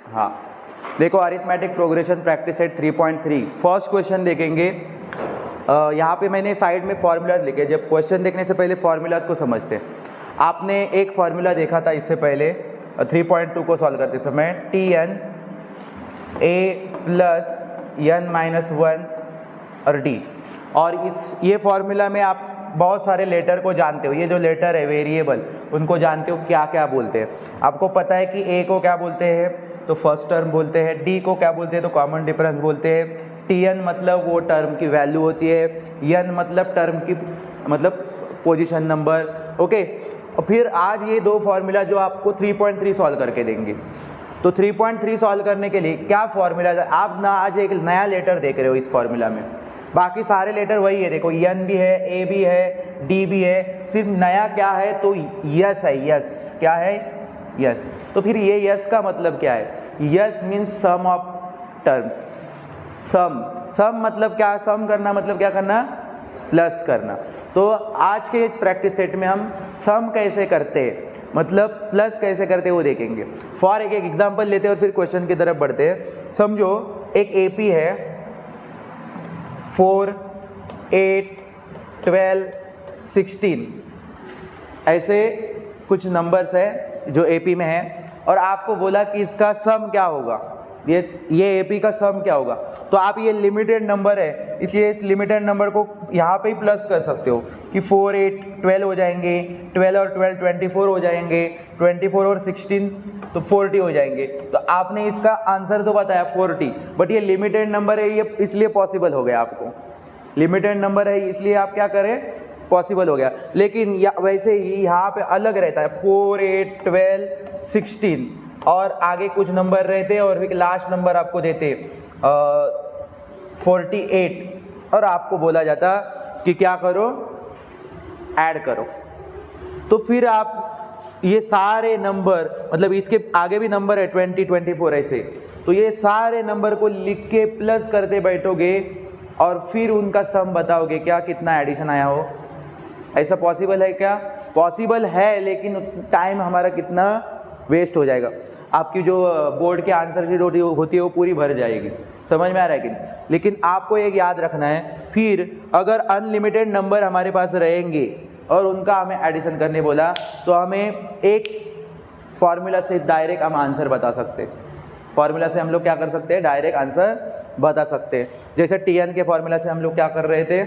हाँ देखो, arithmetic progression practice set 3.3 first question देखेंगे। यहाँ पे मैंने साइड में फॉर्मूलाज लिखे। जब क्वेश्चन देखने से पहले फॉर्मूलाज को समझते हैं। आपने एक फॉर्मूला देखा था इससे पहले 3.2 को सॉल्व करते समय, Tn a plus n minus 1 और d। और ये फॉर्मूला में आप बहुत सारे लेटर को जानते हो। ये जो लेटर है वेरिएबल, उनको जानते हो क्या क्या बोलते हैं। आपको पता है कि a को क्या बोलते हैं, तो फर्स्ट टर्म बोलते हैं। d को क्या बोलते हैं, तो कॉमन डिफरेंस बोलते हैं। Tn मतलब वो टर्म की वैल्यू होती है। n मतलब टर्म की मतलब पोजीशन नंबर। ओके, और फिर आज ये दो फॉर्मूला जो आपको 3.3 सॉल्व करके देंगे। तो 3.3 सॉल्व करने के लिए क्या फॉर्मूला, आप ना आज एक नया लेटर देख रहे हो इस फॉर्मूला में। बाकी सारे लेटर वही है, देखो n भी है, a भी है, d भी है। सिर्फ नया क्या है, तो यस है। यस क्या है, यस। तो फिर ये यस का मतलब क्या है, yes means sum of terms. Sum मतलब क्या, सम करना मतलब क्या करना, प्लस करना। तो आज के इस प्रैक्टिस सेट में हम सम कैसे करते हैं, मतलब प्लस कैसे करते हैं वो देखेंगे। फॉर एक एग्जांपल लेते हैं और फिर क्वेश्चन की तरफ बढ़ते हैं। समझो एक एपी है 4, 8, 12, 16 ऐसे कुछ नंबर्स है जो एपी में है, और आपको बोला कि इसका सम क्या होगा, ये एपी का सम क्या होगा। तो आप ये लिमिटेड नंबर है, इसलिए इस लिमिटेड नंबर को यहाँ पे ही प्लस कर सकते हो कि 4, 8, 12 हो जाएंगे, 12 और 12 24 हो जाएंगे, 24 और 16 तो 40 हो जाएंगे। तो आपने इसका आंसर तो बताया 40, बट ये लिमिटेड नंबर है, ये इसलिए पॉसिबल हो गया। आपको लिमिटेड नंबर है इसलिए आप क्या करें, पॉसिबल हो गया। लेकिन वैसे ही यहाँ पे अलग रहता है 4, 8, 12, 16 और आगे कुछ नंबर रहते और फिर लास्ट नंबर आपको देते 48, और आपको बोला जाता कि क्या करो, ऐड करो। तो फिर आप ये सारे नंबर, मतलब इसके आगे भी नंबर है 20, 24 ऐसे, तो ये सारे नंबर को लिख के प्लस करते बैठोगे और फिर उनका सम बताओगे क्या कितना एडिशन आया हो। ऐसा पॉसिबल है क्या, पॉसिबल है, लेकिन टाइम हमारा कितना वेस्ट हो जाएगा। आपकी जो बोर्ड के आंसर शीट होती है वो पूरी भर जाएगी। समझ में आ रहा है कि नहीं? लेकिन आपको एक याद रखना है, फिर अगर अनलिमिटेड नंबर हमारे पास रहेंगे और उनका हमें एडिशन करने बोला, तो हमें एक फॉर्मूला से डायरेक्ट हम आंसर बता सकते हैं। फॉर्मूला से हम लोग क्या कर सकते हैं, डायरेक्ट आंसर बता सकते हैं। जैसे Tn के फॉर्मूला से हम लोग क्या कर रहे थे,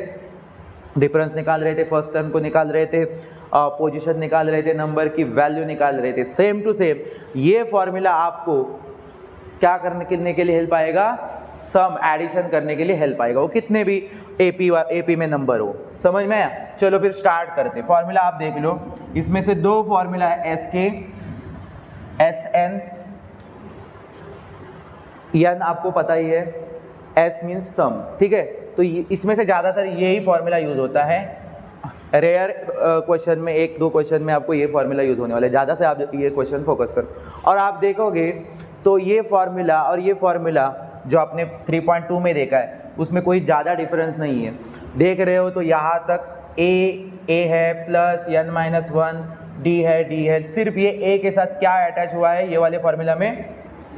डिफरेंस निकाल रहे थे, फर्स्ट टर्म को निकाल रहे थे, पोजीशन निकाल रहे थे, नंबर की वैल्यू निकाल रहे थे। सेम टू सेम ये फॉर्मूला आपको क्या करने के लिए हेल्प आएगा, सम एडिशन करने के लिए हेल्प आएगा, वो कितने भी एपी में नंबर हो। समझ में आया? चलो फिर स्टार्ट करते हैं। फॉर्मूला आप देख लो, इसमें से दो फॉर्मूला है, SK, SN, n आपको पता ही है, S मीन्स सम, ठीक है। तो इसमें से ज़्यादातर यही फॉर्मूला यूज होता है। रेयर क्वेश्चन में, एक दो क्वेश्चन में आपको ये फॉर्मूला यूज होने वाला है, ज़्यादा से आप ये क्वेश्चन फोकस करो। और आप देखोगे तो ये फॉर्मूला और ये फॉर्मूला जो आपने 3.2 में देखा है उसमें कोई ज़्यादा डिफरेंस नहीं है। देख रहे हो तो यहाँ तक a है प्लस n माइनस 1, d है, सिर्फ ये a के साथ क्या अटैच हुआ है, ये वाले फॉर्मूला में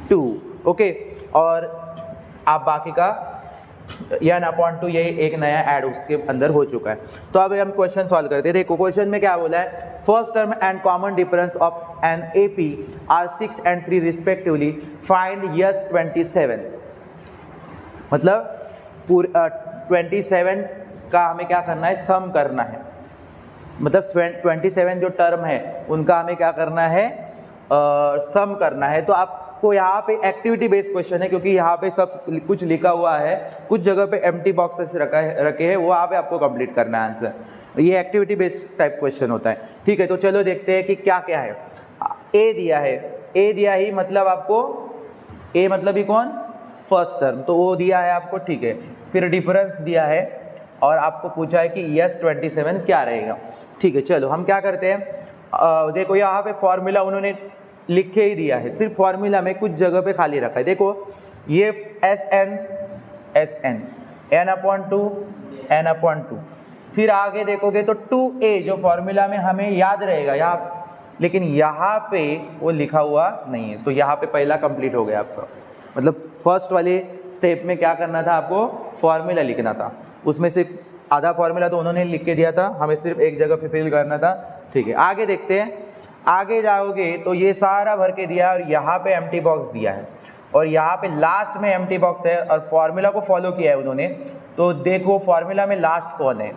2, ओके। और आप बाकी का n/2 ये एक नया ऐड उसके अंदर हो चुका है। तो अब हम क्वेश्चन सॉल्व करते हैं। देखो क्वेश्चन में क्या बोला है, first term and common difference of an AP are 6 and 3 respectively, find S 27। मतलब 27 का हमें क्या करना है, सम करना है। मतलब 27 जो टर्म है उनका हमें क्या करना है, सम करना है। तो आपको यहाँ पे एक्टिविटी बेस्ड क्वेश्चन है, क्योंकि यहाँ पे सब कुछ लिखा हुआ है, कुछ जगह पे एम्प्टी बॉक्सेस रखे हैं, वो वहाँ पे आपको कंप्लीट करना है आंसर। ये एक्टिविटी बेस्ड टाइप क्वेश्चन होता है, ठीक है। तो चलो देखते हैं कि क्या क्या है। ए दिया है, ए दिया ही मतलब आपको, ए मतलब ही कौन, फर्स्ट टर्म, तो वो दिया है आपको, ठीक है। फिर डिफरेंस दिया है और आपको पूछा है कि यस 27 क्या रहेगा, ठीक है। चलो हम क्या करते हैं, देखो यहाँ पे फॉर्मूला उन्होंने लिख के ही दिया है, सिर्फ फॉर्मूला में कुछ जगह पे खाली रखा है। देखो ये SN n/2 फिर आगे देखोगे तो 2a जो फॉर्मूला में हमें याद रहेगा, लेकिन यहाँ पे वो लिखा हुआ नहीं है, तो यहाँ पे पहला कंप्लीट हो गया आपका। मतलब फर्स्ट वाले स्टेप में क्या करना था, आपको फॉर्मूला लिखना था, उसमें से आधा फॉर्मूला तो उन्होंने लिख के दिया था, हमें सिर्फ एक जगह पे फिल करना था। ठीक है, आगे देखते हैं। आगे जाओगे तो ये सारा भर के दिया है और यहाँ पे एम्प्टी बॉक्स दिया है और यहाँ पे लास्ट में एम्प्टी बॉक्स है और फॉर्मूला को फॉलो किया है उन्होंने। तो देखो फॉर्मूला में लास्ट कौन है,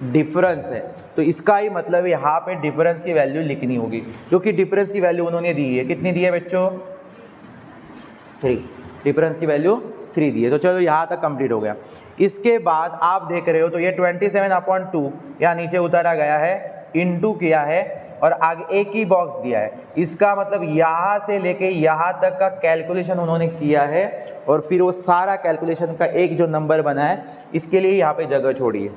डिफरेंस है, तो इसका ही मतलब यहाँ पे डिफरेंस की वैल्यू लिखनी होगी, जो कि डिफरेंस की वैल्यू उन्होंने दी है। कितनी दी है बच्चों? 3। डिफरेंस की वैल्यू 3 दी है। तो चलो यहाँ तक कंप्लीट हो गया। इसके बाद आप देख रहे हो तो ये 27/2 यहाँ नीचे उतारा गया है, इनटू किया है और आगे एक ही बॉक्स दिया है। इसका मतलब यहाँ से लेके यहाँ तक का कैलकुलेशन उन्होंने किया है और फिर वो सारा कैलकुलेशन का एक जो नंबर बना है इसके लिए यहाँ पे जगह छोड़ी है।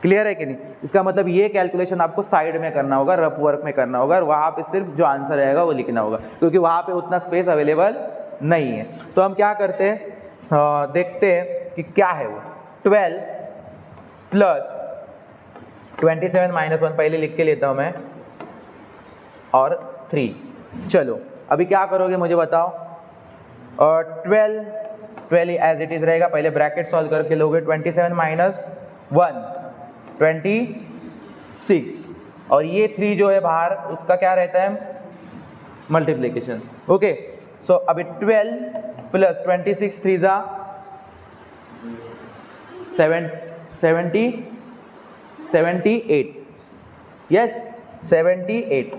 क्लियर है कि नहीं? इसका मतलब ये कैलकुलेशन आपको साइड में करना होगा, रफ वर्क में करना होगा और वहाँ पे सिर्फ जो आंसर रहेगा वो लिखना होगा, क्योंकि वहाँ पे उतना स्पेस अवेलेबल नहीं है। तो हम क्या करते हैं, देखते हैं कि क्या है वो। 12 प्लस 27 - 1 पहले लिख के लेता हूँ मैं, और 3। चलो अभी क्या करोगे मुझे बताओ। 12 एज इट इज़ रहेगा, पहले ब्रैकेट सॉल्व करके लोगे। 27 - 1 26 और ये 3 जो है बाहर उसका क्या रहता है, मल्टीप्लिकेशन। ओके, सो अभी 12 प्लस 26 3 ज़ा 78, यस 78।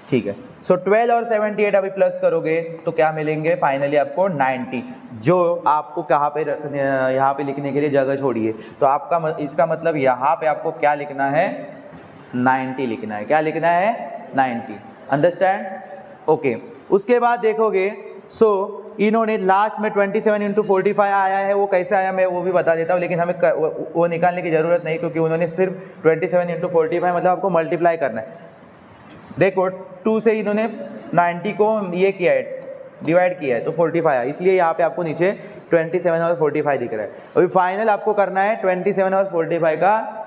ठीक है, सो 12 और 78 अभी प्लस करोगे तो क्या मिलेंगे फाइनली आपको 90, जो आपको कहाँ पे रखने, यहाँ पे लिखने के लिए जगह छोड़ी है। तो आपका इसका मतलब यहाँ पे आपको क्या लिखना है, 90 लिखना है। क्या लिखना है? 90। अंडरस्टैंड? ओके। उसके बाद देखोगे सो इन्होंने लास्ट में 27 × 45 आया है, वो कैसे आया मैं वो भी बता देता हूँ, लेकिन हमें वो निकालने की ज़रूरत नहीं, क्योंकि उन्होंने सिर्फ 27 × 45 मतलब आपको मल्टीप्लाई करना है। देखो 2 से इन्होंने 90 को ये किया है, डिवाइड किया है, तो 45 आया, इसलिए यहाँ पे आपको नीचे 27 और 45 दिख रहा है। अभी फाइनल आपको करना है 27 और 45 का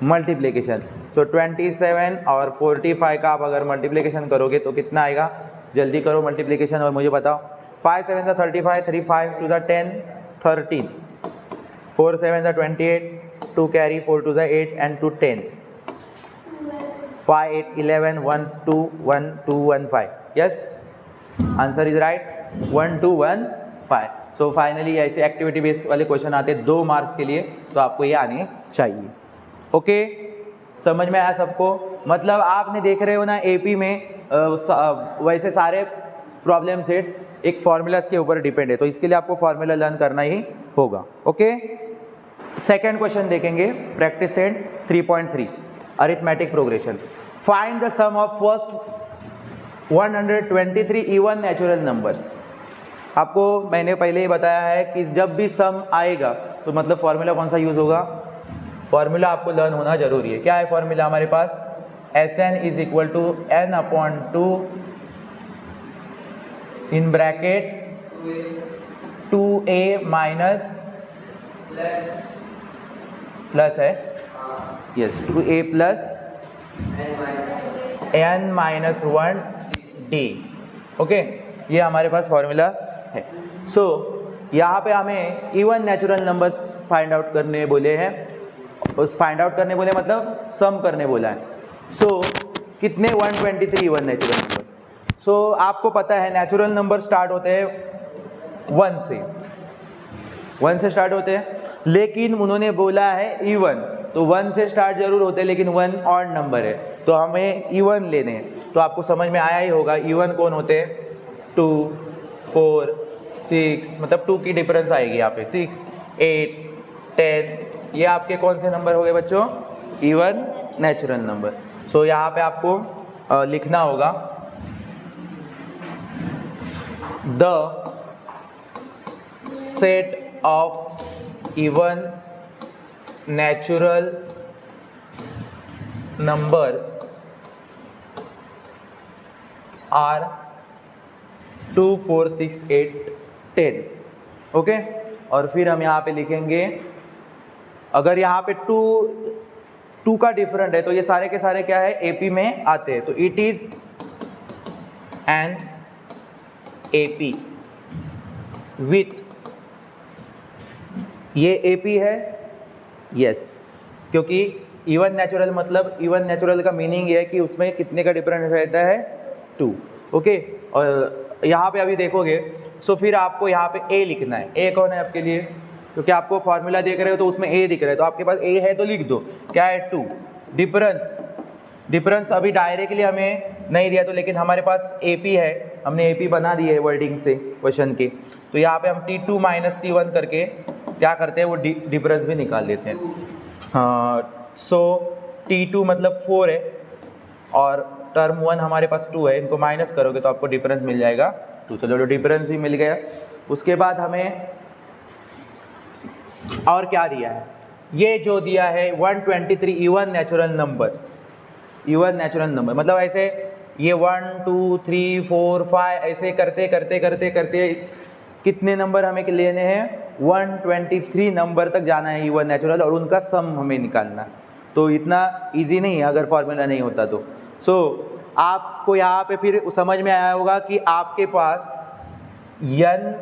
मल्टीप्लिकेशन। सो 27 और 45 का आप अगर मल्टीप्लिकेशन करोगे तो कितना आएगा, जल्दी करो मल्टीप्लिकेशन और मुझे बताओ। 5 7 = 35, 3 5 2 = 10 13, 4 7 = 28, 2 carry 4 2 = 8 and 2 10, 5 8 11 1 2 1 2 1 5। Yes, answer is right, 1 2 1 5। So finally ऐसे एक्टिविटी बेस्ड वाले क्वेश्चन आते हैं 2 मार्क्स के लिए, तो आपको ये आने चाहिए। ओके, समझ में आया सबको? मतलब आपने देख रहे हो ना एपी में वैसे सारे प्रॉब्लम सेट एक फार्मूलाज के ऊपर डिपेंड है, तो इसके लिए आपको फार्मूला लर्न करना ही होगा। ओके, सेकंड क्वेश्चन देखेंगे, practice set 3.3 arithmetic progression. Find the sum of first 123 even natural numbers. आपको मैंने पहले ही बताया है कि जब भी सम आएगा तो मतलब फार्मूला कौन सा यूज होगा, फार्मूला आपको लर्न होना जरूरी है। क्या है फार्मूला हमारे पास, Sn = n/2 in bracket 2a minus plus है, yes 2a plus n-1d। Okay, ये हमारे पास फॉर्मूला है। सो यहाँ पे हमें even natural numbers find out करने बोले हैं, उस फाइंड आउट करने बोले मतलब सम करने बोला है। सो कितने 123 इवन नेचुरल नंबर। सो आपको पता है नेचुरल नंबर स्टार्ट होते हैं 1 से स्टार्ट होते हैं, लेकिन उन्होंने बोला है इवन, तो 1 से स्टार्ट जरूर होते हैं लेकिन 1 ऑड नंबर है, तो हमें इवन लेने हैं। तो आपको समझ में आया ही होगा इवन कौन होते हैं, 2 4 6, मतलब 2 की डिफरेंस आएगी यहाँ पे, 6 8 10, ये आपके कौन से नंबर हो गए बच्चों, इवन नेचुरल नंबर। सो यहाँ पे आपको लिखना होगा the set of even natural numbers are 2 4 6 8 10। Okay, और फिर हम यहाँ पे लिखेंगे, अगर यहाँ पे 2 2 का डिफरेंट है, तो ये सारे के सारे क्या है, AP में आते हैं। तो it is an AP with, ये AP है, यस, क्योंकि इवन नेचुरल, मतलब इवन नेचुरल का मीनिंग ये है कि उसमें कितने का डिफरेंस रहता है, 2। ओके, और यहाँ पे अभी देखोगे, सो फिर आपको यहाँ पे A लिखना है। A कौन है आपके लिए, क्योंकि आपको फॉर्मूला देख रहे हो तो उसमें A दिख रहा है, तो आपके पास A है तो लिख दो, क्या है, 2। डिफरेंस अभी डायरेक्टली हमें नहीं दिया तो, लेकिन हमारे पास AP है, हमने AP बना दी है वर्डिंग से क्वेश्चन के, तो यहाँ पे हम T2 माइनस T1 करके क्या करते हैं, वो डिफरेंस भी निकाल लेते हैं। हाँ, सो T2 मतलब 4 है और टर्म 1 हमारे पास 2 है, इनको माइनस करोगे तो आपको डिफरेंस मिल जाएगा 2। तो चलो डिफरेंस भी मिल गया। उसके बाद हमें और क्या दिया है, ये जो दिया है 123 even natural numbers, even natural number मतलब ऐसे ये 1 2 3 4 5 ऐसे करते करते करते करते कितने नंबर हमें लेने हैं, 123 नंबर तक जाना है इवन नेचुरल, और उनका सम हमें निकालना। तो इतना इजी नहीं है अगर फॉर्मूला नहीं होता तो। सो आपको यहाँ पे फिर समझ में आया होगा कि आपके पास n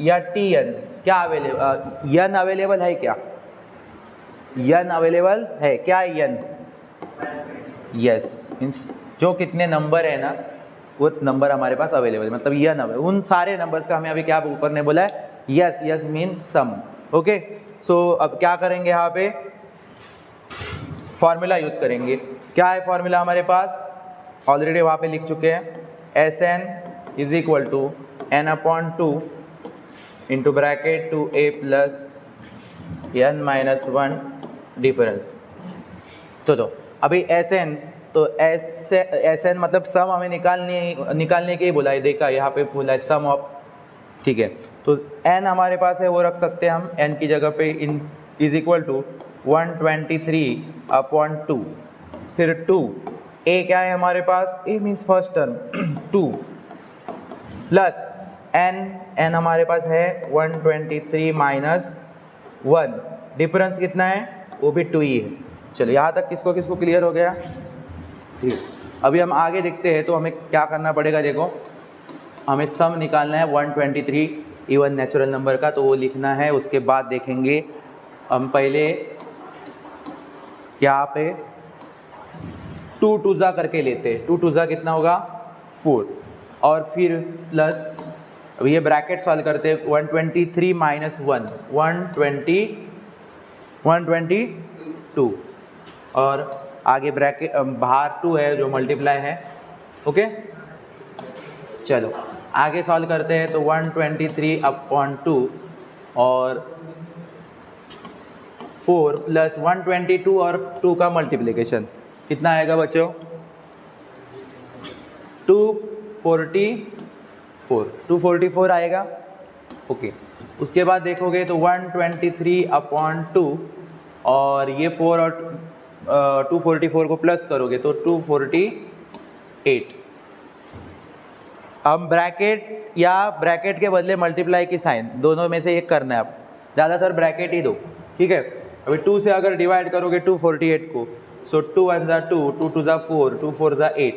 या Tn क्या अवेलेबल, n अवेलेबल है क्या, n अवेलेबल है क्या, n, यस, मीन्स जो कितने नंबर है ना वो नंबर हमारे पास अवेलेबल है, मतलब n अवेलेबल, उन सारे नंबर्स का हमें अभी क्या ऊपर ने बोला है, यस, यस मीन सम। ओके, सो अब क्या करेंगे, यहाँ पे फॉर्मूला यूज करेंगे। क्या है फॉर्मूला हमारे पास, ऑलरेडी वहाँ पे लिख चुके हैं, Sn is equal to n/2 into bracket 2a plus n minus 1 difference. तो अभी Sn, तो Sn मतलब सम हमें निकालने के ही बोला है, देखा यहाँ पे बोला है सम ऑफ, ठीक है। तो n हमारे पास है वो रख सकते हैं हम, n की जगह पे इन इज इक्वल टू 123/2, फिर 2, a क्या है हमारे पास, a means first term 2 plus n हमारे पास है 123 माइनस 1, डिफरेंस कितना है, वो भी 2 ही है। चलो यहाँ तक किसको किसको क्लियर हो गया, ठीक। अभी हम आगे देखते हैं, तो हमें क्या करना पड़ेगा, देखो हमें सम निकालना है 123 इवन नेचुरल नंबर का, तो वो लिखना है। उसके बाद देखेंगे हम पहले यहाँ पे 2 2 जा करके लेते हैं, 2 2 जा कितना होगा 4, और फिर प्लस, अब ये ब्रैकेट सॉल्व करते हैं, 123 माइनस 1 122, और आगे ब्रैकेट बाहर 2 है जो मल्टीप्लाई है। ओके, चलो आगे सॉल्व करते हैं, तो 123/2 और 4 प्लस 122 और 2 का मल्टीप्लिकेशन कितना आएगा बच्चों, 244 आएगा। ओके, उसके बाद देखोगे तो 123/2 और ये 4 और 244 को प्लस करोगे तो 248। हम ब्रैकेट या ब्रैकेट के बदले मल्टीप्लाई की साइन, दोनों में से एक करना है, आप ज़्यादातर ब्रैकेट ही दो, ठीक है। अभी 2 से अगर डिवाइड करोगे 248 को, सो 2 1 जा 2, 2 2 जा 4, 2 4 जा 8,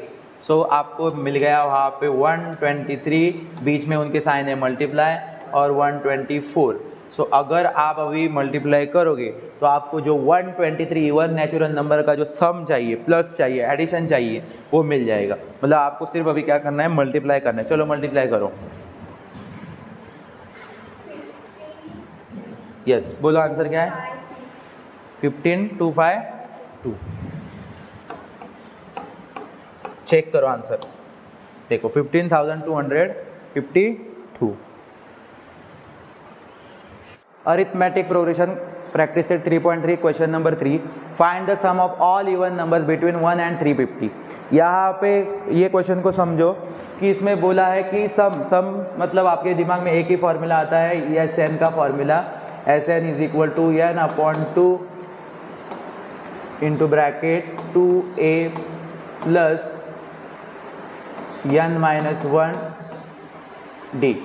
सो आपको मिल गया वहाँ पे 123, बीच में उनके साइन है मल्टीप्लाई, और 124। सो अगर आप अभी मल्टीप्लाई करोगे तो आपको जो 123 इवन नेचुरल नंबर का जो सम चाहिए, प्लस चाहिए, एडिशन चाहिए, वो मिल जाएगा। मतलब आपको सिर्फ अभी क्या करना है, मल्टीप्लाई करना है। चलो मल्टीप्लाई करो, यस, बोलो आंसर क्या है, 15252। चेक करो आंसर, देखो 15,252। Arithmetic progression practice set 3.3 question number 3, find the sum of all even numbers between 1 and 350। यहाँ पे ये क्वेश्चन को समझो कि इसमें बोला है कि सम मतलब आपके दिमाग में एक ही फॉर्मूला आता है, ये Sn का formula, Sn is equal to n/2 into bracket 2a plus n minus 1 d।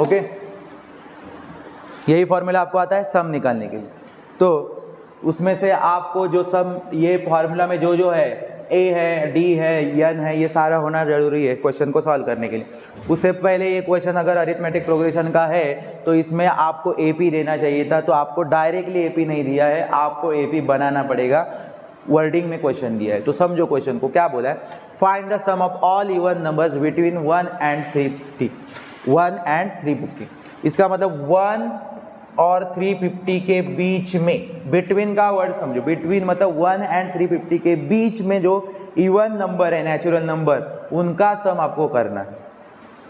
Okay, यही फॉर्मूला आपको आता है सम निकालने के लिए। तो उसमें से आपको जो सम ये फार्मूला में जो है ए है, डी है, एन है, ये सारा होना जरूरी है क्वेश्चन को सॉल्व करने के लिए। उससे पहले ये क्वेश्चन अगर अरिथमेटिक प्रोग्रेशन का है तो इसमें आपको एपी देना चाहिए था, तो आपको डायरेक्टली एपी नहीं दिया है, आपको एपी बनाना पड़ेगा, वर्डिंग में क्वेश्चन दिया है। तो समझो क्वेश्चन को क्या बोला है, find the sum of all even numbers between 1 and 350, 1 and 350। इसका मतलब 1 और 350 के बीच में, बिटवीन का वर्ड समझो, बिटवीन मतलब 1 and 350 के बीच में जो इवन नंबर है, नेचुरल नंबर, उनका सम आपको करना है।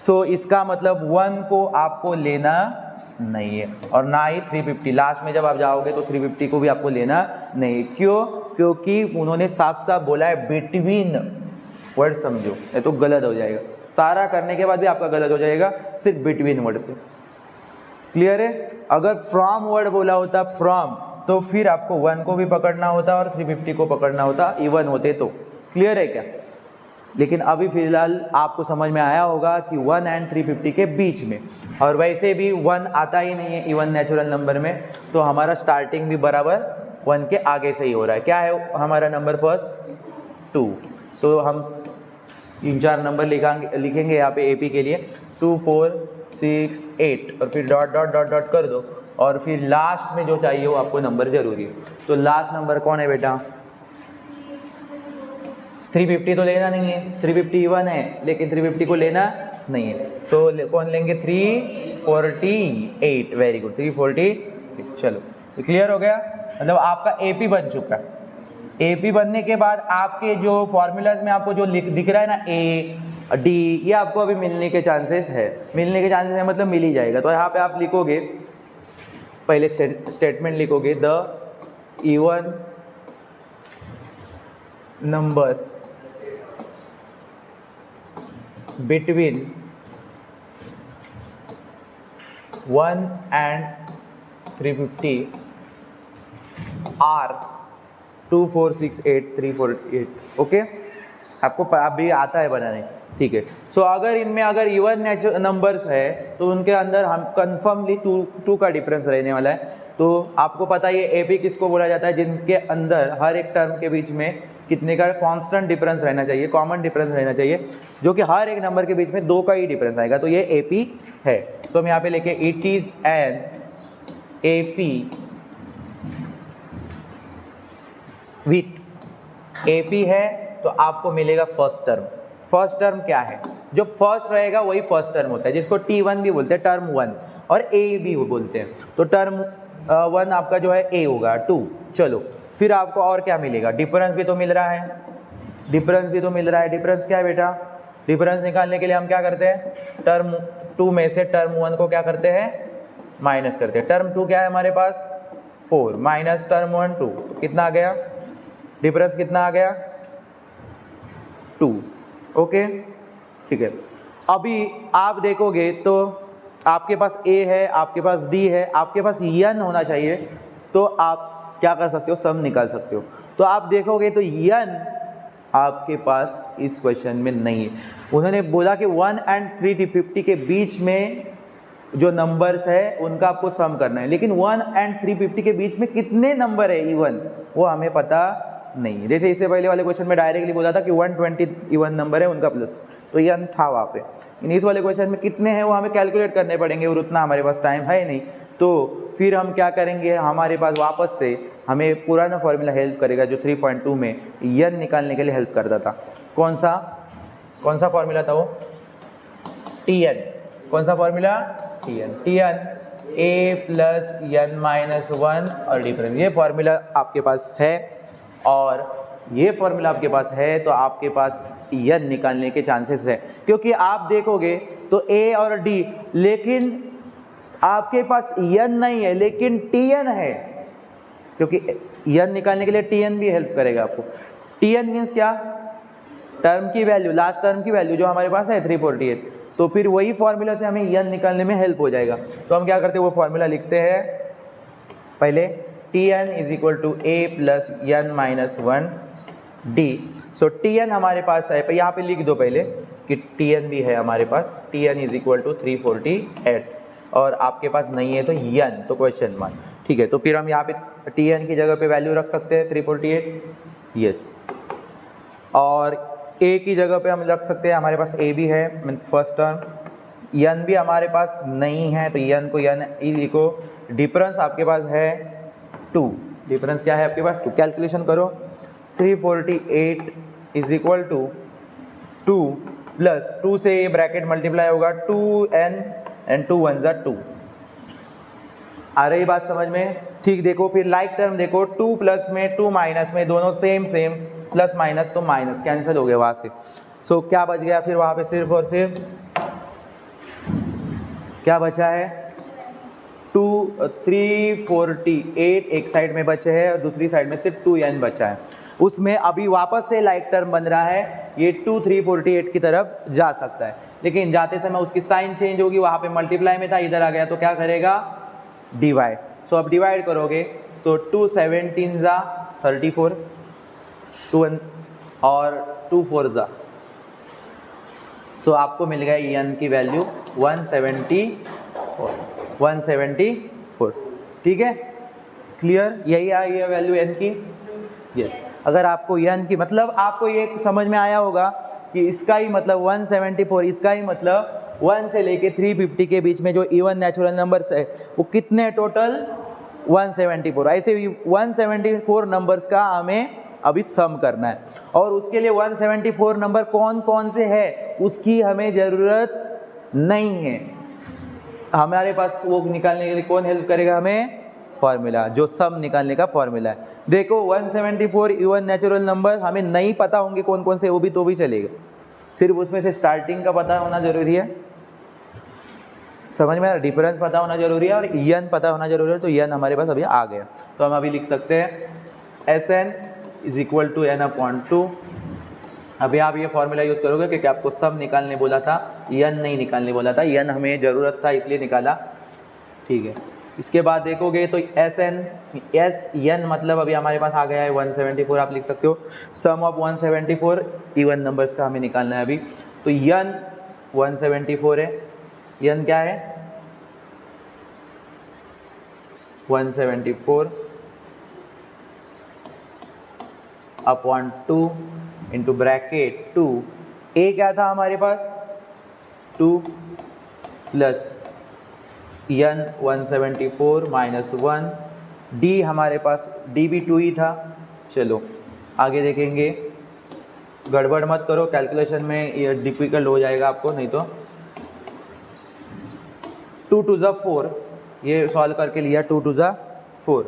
सो इसका मतलब 1 को आपको लेना नहीं है और ना ही 350, लास्ट में जब आप जाओगे तो 350 को भी आपको लेना नहीं। क्यों? क्योंकि उन्होंने साफ साफ बोला है बिटवीन, वर्ड समझो, ये तो गलत हो जाएगा, सारा करने के बाद भी आपका गलत हो जाएगा सिर्फ बिटवीन वर्ड से। क्लियर है? अगर फ्रॉम वर्ड बोला होता, फ्रॉम, तो फिर आपको 1 को भी पकड़ना होता और 350 को पकड़ना होता, इवन होते तो। क्लियर है क्या? लेकिन अभी फिलहाल आपको समझ में आया होगा कि 1 and 350 के बीच में, और वैसे भी 1 आता ही नहीं है इवन नेचुरल नंबर में, तो हमारा स्टार्टिंग भी बराबर 1 के आगे से ही हो रहा है। क्या है हमारा नंबर फर्स्ट? 2। तो हम 3-4 नंबर लिखेंगे यहाँ पे एपी के लिए, 2 4 6 8 और फिर डॉट डॉट डॉट डॉट कर दो, और फिर लास्ट में जो चाहिए वो आपको नंबर जरूरी है। तो लास्ट नंबर कौन है बेटा? 350 तो लेना नहीं है, 350 इवन है लेकिन 350 को लेना नहीं है। सो कौन लेंगे? 348। Very good, 348। चलो क्लियर हो गया, मतलब आपका एपी बन चुका है। एपी बनने के बाद आपके जो फॉर्मूलाज में आपको जो दिख रहा है ना, ए डी, ये आपको अभी मिलने के चांसेस है, मिलने के चांसेस है मतलब मिल ही जाएगा। तो यहाँ पे आप लिखोगे, पहले स्टेटमेंट लिखोगे, the even numbers between 1 and 350 are 2 4 6 8 3 4 8। Okay, आपको अभी आता है बनाने, ठीक है। सो अगर इनमें अगर इवन नंबर्स है तो उनके अंदर हम कन्फर्मली 2 का डिफरेंस रहने वाला है। तो आपको पता है ये एपी किसको बोला जाता है? जिनके अंदर हर एक टर्म के बीच में कितने का कांस्टेंट डिफरेंस रहना चाहिए, कॉमन डिफरेंस रहना चाहिए, जो कि हर एक नंबर के बीच में 2 का ही डिफरेंस आएगा। तो ये एपी है। तो हम यहाँ पे लेके it is an AP with, AP है तो आपको मिलेगा फर्स्ट टर्म। फर्स्ट टर्म क्या है? जो फर्स्ट रहेगा वही फर्स्ट टर्म होता है, जिसको T1 भी बोलते हैं, टर्म 1, और ए भी बोलते हैं। तो टर्म 1 आपका जो है ए होगा, 2। चलो फिर आपको और क्या मिलेगा? डिफरेंस भी तो मिल रहा है, डिफरेंस भी तो मिल रहा है। डिफरेंस क्या है बेटा? डिफरेंस निकालने के लिए हम क्या करते हैं? टर्म 2 में से टर्म 1 को क्या करते हैं? माइनस करते हैं। टर्म 2 क्या है हमारे पास? 4 माइनस टर्म 1 2, तो कितना आ गया? डिफरेंस कितना आ गया? 2। ओके, ठीक है। अभी आप देखोगे तो आपके पास ए है, आपके पास डी है, आपके पास एन होना चाहिए, तो आप क्या कर सकते हो? सम निकाल सकते हो। तो आप देखोगे तो एन आपके पास इस क्वेश्चन में नहीं है। उन्होंने बोला कि 1 and 350 के बीच में जो नंबर्स है उनका आपको सम करना है, लेकिन 1 and 350 के बीच में कितने नंबर है इवन, वो हमें पता नहीं है। जैसे इससे पहले वाले क्वेश्चन में डायरेक्टली बोला था कि 120 इवन नंबर है उनका प्लस, तो एन था वहाँ पे। इन इस वाले क्वेश्चन में कितने हैं वो हमें कैलकुलेट करने पड़ेंगे, और उतना हमारे पास टाइम है नहीं। तो फिर हम क्या करेंगे, हमारे पास वापस से हमें पुराना फॉर्मूला हेल्प करेगा जो 3.2 में एन निकालने के लिए हेल्प करता था। कौन सा फॉर्मूला था वो? Tn। कौन सा formula? Tn a plus n minus 1 और डिफरेंस। ये फॉर्मूला आपके पास है, और ये फॉर्मूला आपके पास है तो आपके पास एन निकालने के चांसेस है। क्योंकि आप देखोगे तो ए और डी, लेकिन आपके पास एन नहीं है लेकिन Tn है, क्योंकि एन निकालने के लिए Tn भी हेल्प करेगा आपको। Tn मीन्स क्या? टर्म की वैल्यू, लास्ट टर्म की वैल्यू जो हमारे पास है 348, तो फिर वही फॉर्मूला से हमें एन निकालने में हेल्प हो जाएगा। तो हम क्या करते हैं, वो फॉर्मूला लिखते हैं पहले, Tn is equal to a plus n minus 1 d। So Tn हमारे पास है, यहाँ पे लिख दो पहले कि Tn भी है हमारे पास, Tn इज इक्वल टू 348, और आपके पास नहीं है तो n, तो क्वेश्चन मार्क। ठीक है, तो फिर हम यहाँ पे Tn की जगह पे वैल्यू रख सकते हैं 348, यस। और A की जगह पे हम रख सकते हैं, हमारे पास A भी है मीन्स फर्स्ट टर्म, n भी हमारे पास नहीं है तो n को n लिखो, डिफरेंस आपके पास है 2, डिफरेंस क्या है आपके पास 2, कैलकुलेशन करो 348 इज इक्वल टू 2 प्लस 2 से ये ब्रैकेट मल्टीप्लाई होगा 2n एंड 2 1 ज़ा 2। आ रही बात समझ में? ठीक, देखो फिर लाइक टर्म देखो, 2 प्लस में 2 माइनस में दोनों सेम सेम, प्लस माइनस तो माइनस कैंसिल हो गए वहाँ से। सो क्या बच गया फिर वहाँ पे? सिर्फ और सिर्फ क्या बचा है? 348 एक साइड में बचे हैं और दूसरी साइड में सिर्फ 2n बचा है। उसमें अभी वापस से लाइक टर्म बन रहा है, ये 2 348 की तरफ जा सकता है, लेकिन जाते समय उसकी साइन चेंज होगी, वहाँ पे मल्टीप्लाई में था इधर आ गया तो क्या करेगा? डिवाइड। सो अब डिवाइड करोगे तो 2 17 ज़ा 34, 2 और 2 4 ज़ा, सो आपको मिल गया n की वैल्यू 174। ठीक है, क्लियर? यही आई है वैल्यू n की, यस। अगर आपको n की मतलब आपको ये समझ में आया होगा कि इसका ही मतलब 174, इसका ही मतलब 1 से लेके 350 के बीच में जो इवन नेचुरल नंबर्स है वो कितने टोटल? 174। ऐसे 174 नंबर्स का हमें अभी सम करना है, और उसके लिए 174 नंबर कौन कौन से है उसकी हमें ज़रूरत नहीं है। हमारे पास वो निकालने के लिए कौन हेल्प करेगा हमें? फॉर्मूला, जो सम निकालने का फॉर्मूला है। देखो 174 इवन नेचुरल नंबर हमें नहीं पता होंगे कौन कौन से, वो भी तो भी चलेगा, सिर्फ उसमें से स्टार्टिंग का पता होना जरूरी है। समझ में? डिफरेंस पता होना जरूरी है और n पता होना जरूरी है, तो n हमारे पास अभी आ गया। तो हम अभी लिख सकते हैं Sn is equal to n/2। अभी आप ये फॉर्मूला यूज़ करोगे क्योंकि आपको सब निकालने बोला था, n नहीं निकालने बोला था, n हमें ज़रूरत था इसलिए निकाला। ठीक है, इसके बाद देखोगे तो Sn मतलब अभी हमारे पास आ गया है 174, आप लिख सकते हो सम ऑफ 174 इवन नंबर्स का हमें निकालना है अभी। तो n 174 है, n क्या है? 174 अपॉन 2 इंटू ब्रैकेट 2, a क्या था हमारे पास? 2 प्लस n 174 माइनस 1, d हमारे पास d भी 2 ही था। चलो आगे देखेंगे, गड़बड़ मत करो कैलकुलेशन में, ये डिफिकल्ट हो जाएगा आपको नहीं तो। 2 2 ज़ा 4, ये सॉल्व करके लिया 2 2 ज़ा 4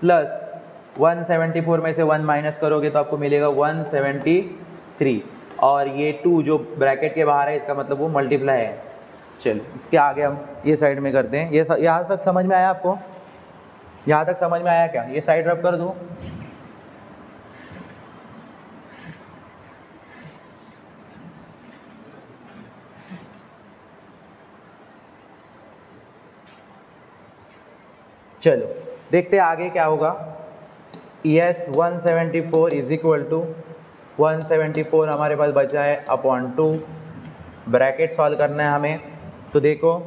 प्लस 174 में से 1 माइनस करोगे तो आपको मिलेगा 173, और ये 2 जो ब्रैकेट के बाहर है इसका मतलब वो मल्टीप्लाई है। चलो इसके आगे हम ये साइड में करते हैं। ये यहाँ तक समझ में आया आपको? यहाँ तक समझ में आया क्या? ये साइड रब कर दूँ? चलो देखते हैं आगे क्या होगा। यस 174 इज इक्वल टू 174 हमारे पास बचा है अपॉन 2, ब्रैकेट सॉल्व करना है हमें। तो देखो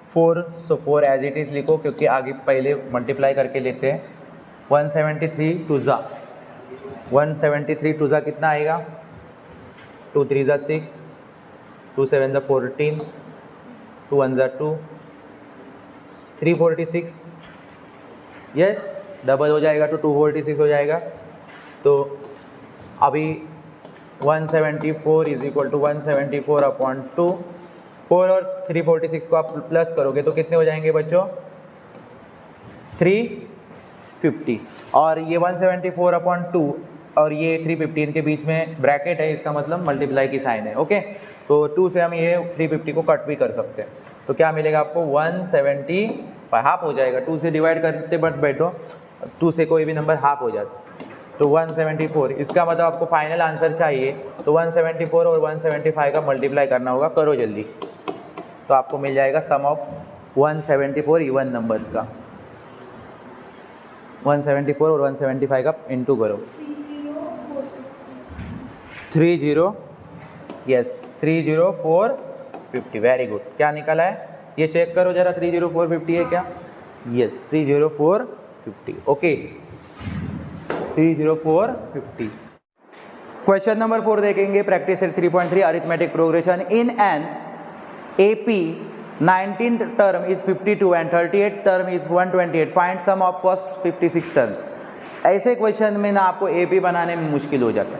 4, सो 4 एज इट इज़ लिखो क्योंकि आगे पहले मल्टीप्लाई करके लेते हैं। 173 2 ज़ा 173 2 ज़ा कितना आएगा? 2 3 ज़ा 6, 2 7 ज़ा 14, 2 1 ज़ा 2, 346, यस डबल हो जाएगा तो 246 हो जाएगा। तो अभी 174 इज इक्वल टू 174 अपॉन 2, 4 और 346 को आप प्लस करोगे तो कितने हो जाएंगे बच्चों? 350, और ये 174 अपॉन 2 और ये 315 के बीच में ब्रैकेट है, इसका मतलब मल्टीप्लाई की साइन है। ओके, तो 2 से हम ये 350 को कट भी कर सकते हैं। तो क्या मिलेगा आपको? 175, हाफ हो जाएगा। 2 से डिवाइड करते बट बैठो, 2 से कोई भी नंबर हाफ हो जाता, तो 174। इसका मतलब आपको फाइनल आंसर चाहिए तो 174 और 175 का मल्टीप्लाई करना होगा। करो जल्दी, तो आपको मिल जाएगा सम ऑफ 174 इवन नंबर्स का। 174 और 175 का इंटू करो। 30, यस 30450, वेरी गुड। क्या निकला है ये चेक करो जरा, 30450 है क्या? यस 30450 50. ओके 30450. क्वेश्चन नंबर 4 देखेंगे, practice set 3.3 arithmetic progression in an AP 19th term is 52 and 38th term is 128. Find sum of first 56 terms. ऐसे क्वेश्चन में ना आपको AP बनाने में मुश्किल हो जाता है,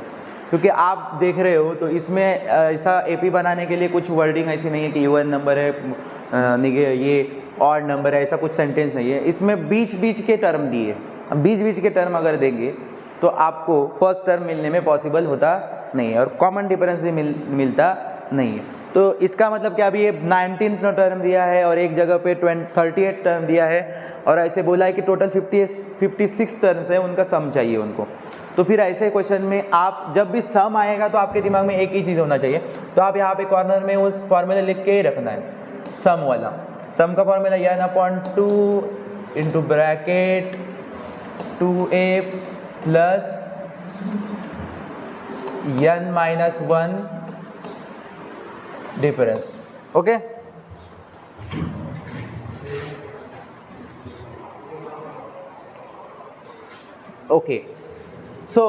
क्योंकि आप देख रहे हो तो इसमें ऐसा AP बनाने के लिए कुछ वर्डिंग ऐसी नहीं है कि इवन नंबर है, ये ऑड नंबर है, ऐसा कुछ सेंटेंस नहीं है। इसमें बीच बीच के टर्म दिए, बीच बीच के टर्म अगर देंगे तो आपको फर्स्ट टर्म मिलने में पॉसिबल होता नहीं है और कॉमन डिफरेंस भी मिलता नहीं है। तो इसका मतलब क्या, अभी ये 19th टर्म दिया है और एक जगह पे 38 टर्म दिया है और ऐसे बोला है कि टोटल 56 टर्म्स है, उनका सम चाहिए उनको। तो फिर ऐसे क्वेश्चन में आप जब भी सम आएगा तो आपके दिमाग में एक ही चीज़ होना चाहिए, तो आप यहाँ पे कॉर्नर में उस फॉर्मूला लिख के ही रखना है, सम वाला। सम का formula n/2 into bracket 2a plus n-1 difference. Okay, okay. So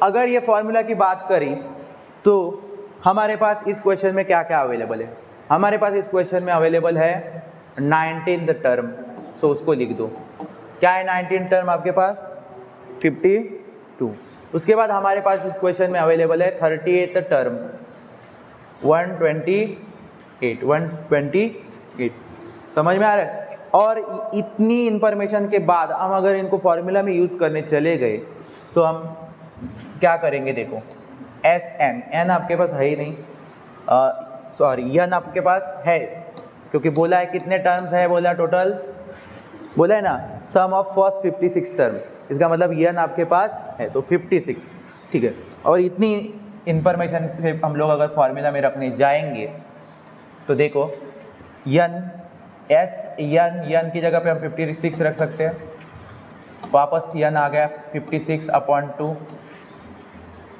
अगर ये फॉर्मूला की बात करी तो हमारे पास इस क्वेश्चन में क्या क्या अवेलेबल है। हमारे पास इस क्वेश्चन में अवेलेबल है 19th टर्म, सो उसको लिख दो। क्या है 19th टर्म आपके पास? 52। उसके बाद हमारे पास इस क्वेश्चन में अवेलेबल है 38th टर्म 128। समझ में आ रहा है? और इतनी इंफॉर्मेशन के बाद हम अगर इनको फॉर्मूला में यूज़ करने चले गए तो हम क्या करेंगे, देखो एन आपके पास है ही नहीं, सॉरी एन आपके पास है, क्योंकि बोला है कितने टर्म्स है, बोला टोटल, बोला है ना सम ऑफ फर्स्ट 56 टर्म, इसका मतलब एन आपके पास है तो 56। ठीक है, और इतनी इंफॉर्मेशन से हम लोग अगर फॉर्मूला में रखने जाएंगे तो देखो एन की जगह पे हम 56 रख सकते हैं, वापस एन आ गया 56/2।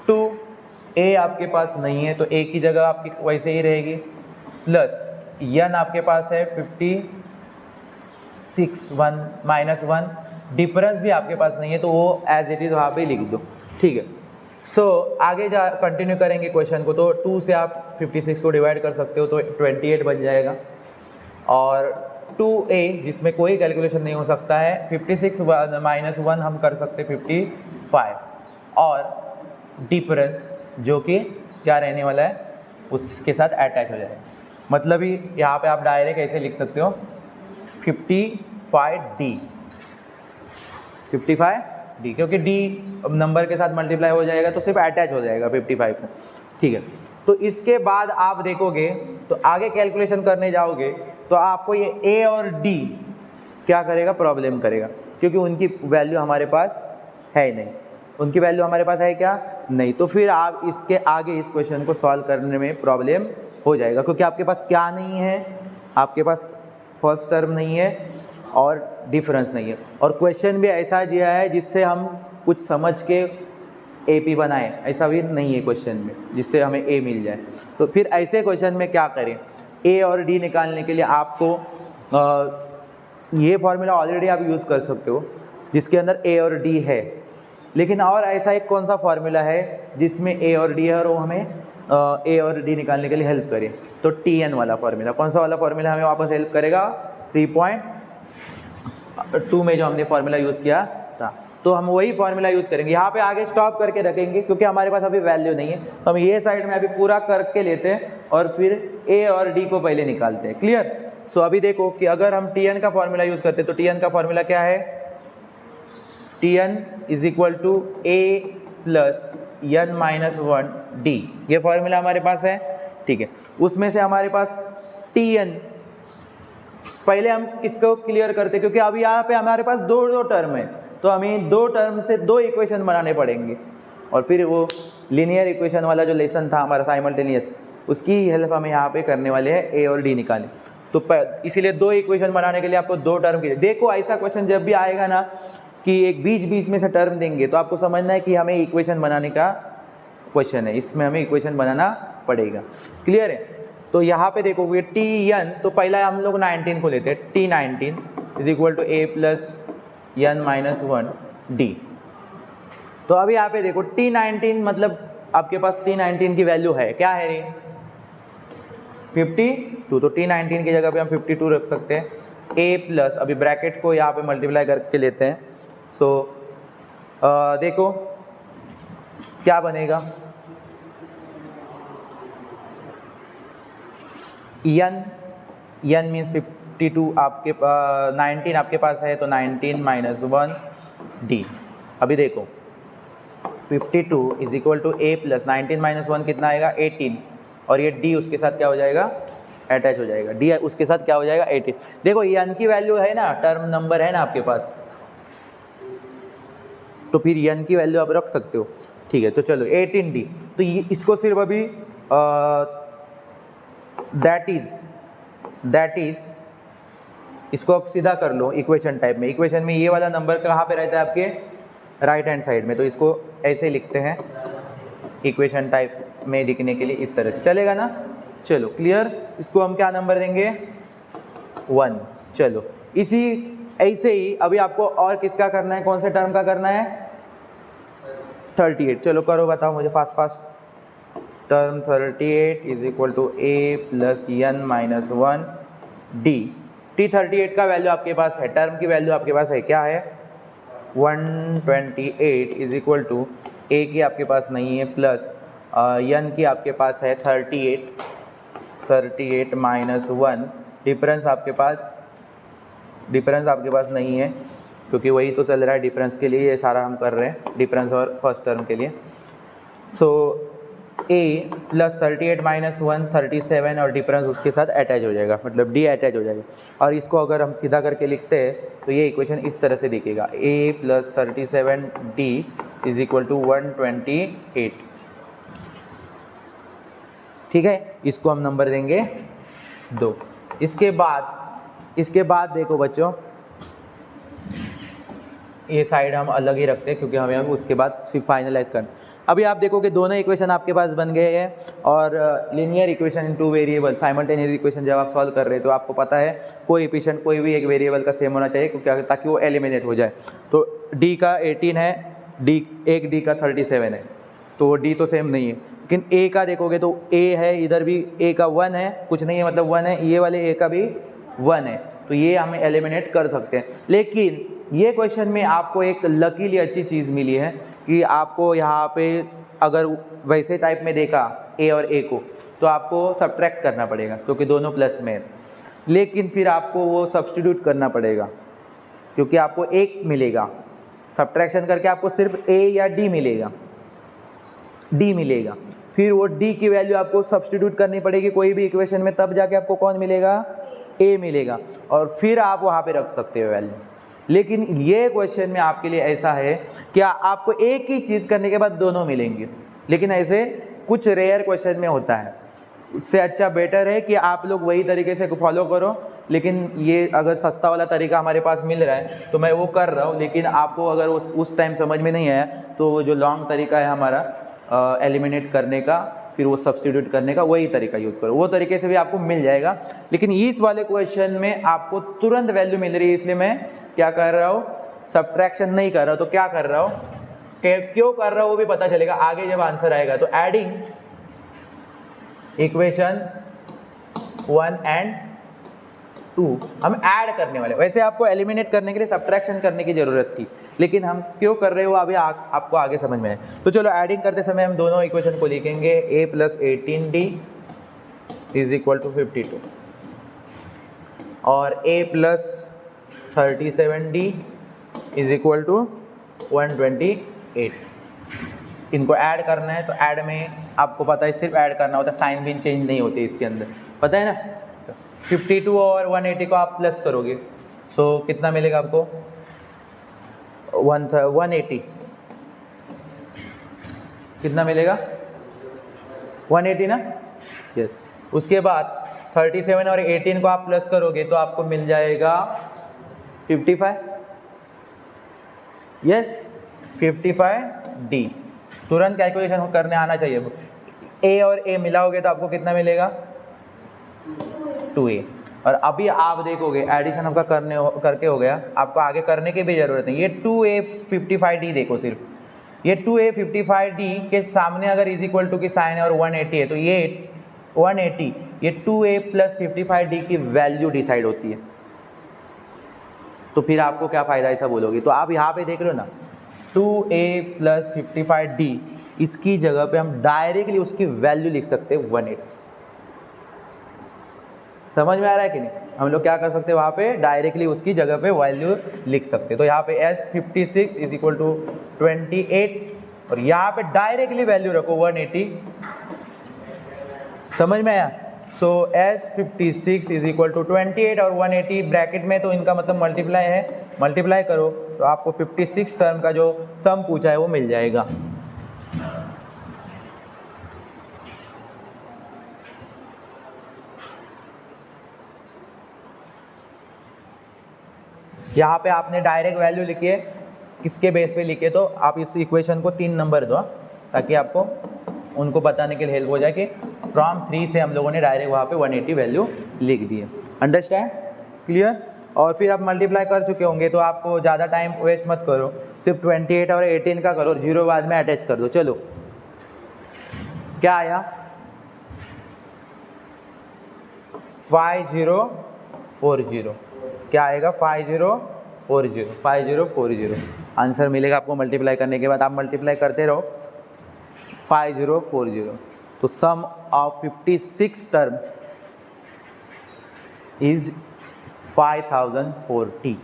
2a आपके पास नहीं है तो a की जगह आपकी वैसे ही रहेगी, प्लस एन आपके पास है 56 -1, डिफरेंस भी आपके पास नहीं है तो वो एज इट इज़ वहाँ पे लिख दो। ठीक है, सो आगे जा कंटिन्यू करेंगे क्वेश्चन को। तो 2 से आप 56 को डिवाइड कर सकते हो तो 28 बन जाएगा, और 2a जिसमें कोई कैलकुलेशन नहीं हो सकता है, 56 -1 हम कर सकते 55, और डिफरेंस जो कि क्या रहने वाला है उसके साथ अटैच हो जाएगा। मतलब ही यहाँ पे आप डायरेक्ट ऐसे लिख सकते हो 55d, क्योंकि d नंबर के साथ मल्टीप्लाई हो जाएगा तो सिर्फ अटैच हो जाएगा 55 को। ठीक है, तो इसके बाद आप देखोगे तो आगे कैलकुलेशन करने जाओगे तो आपको ये a और d क्या करेगा, प्रॉब्लम करेगा, क्योंकि उनकी वैल्यू हमारे पास है नहीं। उनकी वैल्यू हमारे पास है क्या, नहीं। तो फिर आप इसके आगे इस क्वेश्चन को सॉल्व करने में प्रॉब्लम हो जाएगा, क्योंकि आपके पास क्या नहीं है, आपके पास फर्स्ट टर्म नहीं है और डिफरेंस नहीं है, और क्वेश्चन भी ऐसा दिया है जिससे हम कुछ समझ के AP बनाएं, ऐसा भी नहीं है क्वेश्चन में जिससे हमें A मिल जाए। तो फिर ऐसे क्वेश्चन में क्या करें, A और D निकालने के लिए आपको ये फॉर्मूला ऑलरेडी आप यूज़ कर सकते हो जिसके अंदर A और D है, लेकिन और ऐसा एक कौन सा फॉर्मूला है जिसमें A और D है और वो हमें A और D निकालने के लिए हेल्प करे, तो TN वाला फॉर्मूला। कौन सा वाला फॉर्मूला हमें वापस हेल्प करेगा, 3.2 में जो हमने फॉर्मूला यूज़ किया था, तो हम वही फॉर्मूला यूज़ करेंगे। यहाँ पे आगे स्टॉप करके रखेंगे क्योंकि हमारे पास अभी वैल्यू नहीं है, तो हम ये साइड में अभी पूरा करके लेते हैं और फिर A और D को पहले निकालते हैं। क्लियर? सो अभी देखो कि अगर हम TN का फॉर्मूला यूज़ करते हैं तो TN का फॉर्मूला क्या है, TN is equal to A plus n-1d, ये फॉर्मूला हमारे पास है। ठीक है, उसमें से हमारे पास TN, पहले हम इसको क्लियर करते क्योंकि अभी यहाँ पे हमारे पास दो टर्म है, तो हमें 2 टर्म से 2 इक्वेशन बनाने पड़ेंगे, और फिर वो लीनियर इक्वेशन वाला जो लेसन था हमारा साइमल्टेनियस, उसकी हेल्प हमें यहाँ पे करने वाले हैं A और D निकालें। तो इसीलिए 2 इक्वेशन बनाने के लिए आपको 2 टर्म की, देखो ऐसा क्वेश्चन जब भी आएगा ना कि एक बीच में से टर्म देंगे तो आपको समझना है कि हमें इक्वेशन बनाने का क्वेश्चन है, इसमें हमें इक्वेशन बनाना पड़ेगा। क्लियर है? तो यहाँ पे देखोगे TN, तो पहला हम लोग 19 को लेते हैं, T19 is equal to A plus n-1 d। तो अभी यहाँ पे देखो T19 मतलब आपके पास T19 की वैल्यू है, क्या है रे 52, तो T19 की जगह पे हम 52 रख सकते हैं। a प्लस, अभी ब्रैकेट को यहाँ पे मल्टीप्लाई करके लेते हैं, सो देखो क्या बनेगा, n मीन्स 52 आपके 19 आपके पास है, तो 19-1 d। अभी देखो 52 is equal to a plus 19-1 कितना आएगा 18, और ये d उसके साथ क्या हो जाएगा अटैच हो जाएगा, d उसके साथ क्या हो जाएगा 18। देखो n की वैल्यू है ना, टर्म नंबर है ना आपके पास, तो फिर n की वैल्यू आप रख सकते हो, ठीक है। तो चलो 18d, तो ये इसको सिर्फ अभी दैट इज इसको आप सीधा कर लो इक्वेशन टाइप में। इक्वेशन में ये वाला नंबर कहाँ पे रहता है आपके राइट हैंड साइड में, तो इसको ऐसे लिखते हैं इक्वेशन टाइप में लिखने के लिए, इस तरह से चलेगा ना। चलो क्लियर, इसको हम क्या नंबर देंगे 1। चलो इसी ऐसे ही अभी आपको और किसका करना है, कौन से टर्म का करना है 38। चलो करो, बताओ मुझे fast. Term 38 is equal to a plus n-1 d। T38 का वैल्यू आपके पास है, टर्म की वैल्यू आपके पास है, क्या है 128 इज इक्वल टू a की आपके पास नहीं है, प्लस n की आपके पास है 38 माइनस 1, डिफरेंस आपके पास नहीं है, क्योंकि वही तो चल रहा है डिफरेंस के लिए, ये सारा हम कर रहे हैं डिफरेंस और फर्स्ट टर्म के लिए। सो a प्लस 38 माइनस 1 37, और डिफरेंस उसके साथ अटैच हो जाएगा, मतलब d अटैच हो जाएगा। और इसको अगर हम सीधा करके लिखते हैं तो ये इक्वेशन इस तरह से दिखेगा, a plus 37d is equal to 128, ठीक है। इसको हम नंबर देंगे 2। इसके बाद देखो बच्चों, ये साइड हम अलग ही रखते हैं, क्योंकि हमें उसके बाद सिर्फ फाइनलाइज करना। अभी आप देखो कि दोनों इक्वेशन आपके पास बन गए हैं, और linear equation in 2 variable, simultaneous equation जब आप सॉल्व कर रहे हैं तो आपको पता है कोएफिशिएंट कोई भी एक वेरिएबल का सेम होना चाहिए, क्योंकि ताकि वो एलिमिनेट हो जाए। तो d का 18 है, एक d का 37 है, तो d तो सेम नहीं है। लेकिन a का देखोगे तो a है, इधर भी a का 1 है, कुछ नहीं है मतलब 1 है, ये वाले a का भी 1 है, तो ये हमें एलिमिनेट कर सकते हैं। लेकिन ये क्वेश्चन में आपको एक लकीली अच्छी चीज़ मिली है कि आपको यहाँ पे अगर वैसे टाइप में देखा a और a को, तो आपको सब्ट्रैक्ट करना पड़ेगा, क्योंकि दोनों प्लस में है। लेकिन फिर आपको वो सब्स्टिट्यूट करना पड़ेगा, क्योंकि आपको 1 मिलेगा, सब्ट्रैक्शन करके आपको सिर्फ a या d मिलेगा। फिर वो d की वैल्यू आपको सब्स्टिट्यूट करनी पड़ेगी कोई भी इक्वेशन में, तब जाके आपको कौन मिलेगा a मिलेगा, और फिर आप वहाँ पे रख सकते हो वैल्यू। लेकिन ये क्वेश्चन में आपके लिए ऐसा है कि आपको एक ही चीज़ करने के बाद दोनों मिलेंगे, लेकिन ऐसे कुछ रेयर क्वेश्चन में होता है। उससे अच्छा बेटर है कि आप लोग वही तरीके से फॉलो करो, लेकिन ये अगर सस्ता वाला तरीका हमारे पास मिल रहा है तो मैं वो कर रहा हूँ, लेकिन आपको अगर उस टाइम समझ में नहीं आया तो जो लॉन्ग तरीका है हमारा एलिमिनेट करने का, फिर वो सब्स्टिट्यूट करने का, वही तरीका यूज़ करो, वो तरीके से भी आपको मिल जाएगा। लेकिन इस वाले क्वेश्चन में आपको तुरंत वैल्यू मिल रही है, इसलिए मैं क्या कर रहा हूँ, सब्ट्रैक्शन नहीं कर रहा हूँ। तो क्या कर रहा हूँ, क्यों कर रहा हूँ वो भी पता चलेगा आगे जब आंसर आएगा। तो एडिंग इक्वेशन 1 एंड 2 हम ऐड करने वाले। वैसे आपको एलिमिनेट करने के लिए सब्ट्रैक्शन करने की ज़रूरत थी, लेकिन हम क्यों कर रहे हो अभी आपको आगे समझ में आए। तो चलो एडिंग करते समय हम दोनों इक्वेशन को लिखेंगे, a plus 18d is equal to 52 और a plus 37d is equal to 128। इनको ऐड करना है, तो ऐड में आपको पता है सिर्फ ऐड करना होता है, साइन भी चेंज नहीं होते इसके अंदर, पता है ना। 52 और 180 को आप प्लस करोगे, सो कितना मिलेगा आपको 180, कितना मिलेगा 180 ना, यस। उसके बाद 37 और 18 को आप प्लस करोगे तो आपको मिल जाएगा 55, यस 55d। तुरंत कैलकुलेशन करने आना चाहिए। a और a मिलाओगे तो आपको कितना मिलेगा 2a, और अभी आप देखोगे एडिशन आपका करके हो गया, आपको आगे करने की भी ज़रूरत नहीं। ये 2a55d देखो, सिर्फ ये 2a55d के सामने अगर इज इक्वल टू की साइन है और 180 है, तो ये 180 ये 2a प्लस 55d की वैल्यू डिसाइड होती है। तो फिर आपको क्या फ़ायदा ऐसा बोलोगे? तो आप यहाँ पे देख लो ना, 2a प्लस 55d, इसकी जगह पे हम डायरेक्टली उसकी वैल्यू लिख सकते हैं 180। समझ में आ रहा है कि नहीं? हम लोग क्या कर सकते हैं, वहाँ पे डायरेक्टली उसकी जगह पे वैल्यू लिख सकते हैं। तो यहाँ पे S56 इज इक्वल टू 28 और यहाँ पे डायरेक्टली वैल्यू रखो 180। समझ में आया? सो S56 इज इक्वल टू 28 और 180 ब्रैकेट में, तो इनका मतलब मल्टीप्लाई है, मल्टीप्लाई करो तो आपको 56 टर्म का जो सम पूछा है वो मिल जाएगा। यहाँ पे आपने डायरेक्ट वैल्यू लिखी है, किसके बेस पे लिखे, तो आप इस इक्वेशन को 3 नंबर दो, ताकि आपको उनको बताने के लिए हेल्प हो जाए कि फ्रॉम 3 से हम लोगों ने डायरेक्ट वहाँ पे 180 वैल्यू लिख दी है। अंडरस्टैंड? क्लियर? और फिर आप मल्टीप्लाई कर चुके होंगे तो आपको ज़्यादा टाइम वेस्ट मत करो, सिर्फ 28 और 18 का करो, 0 बाद में अटैच कर दो। चलो क्या आया? 5040। क्या आएगा? 5040 आंसर मिलेगा आपको मल्टीप्लाई करने के बाद। आप मल्टीप्लाई करते रहो 5040। तो सम ऑफ 56 टर्म्स इज 5040।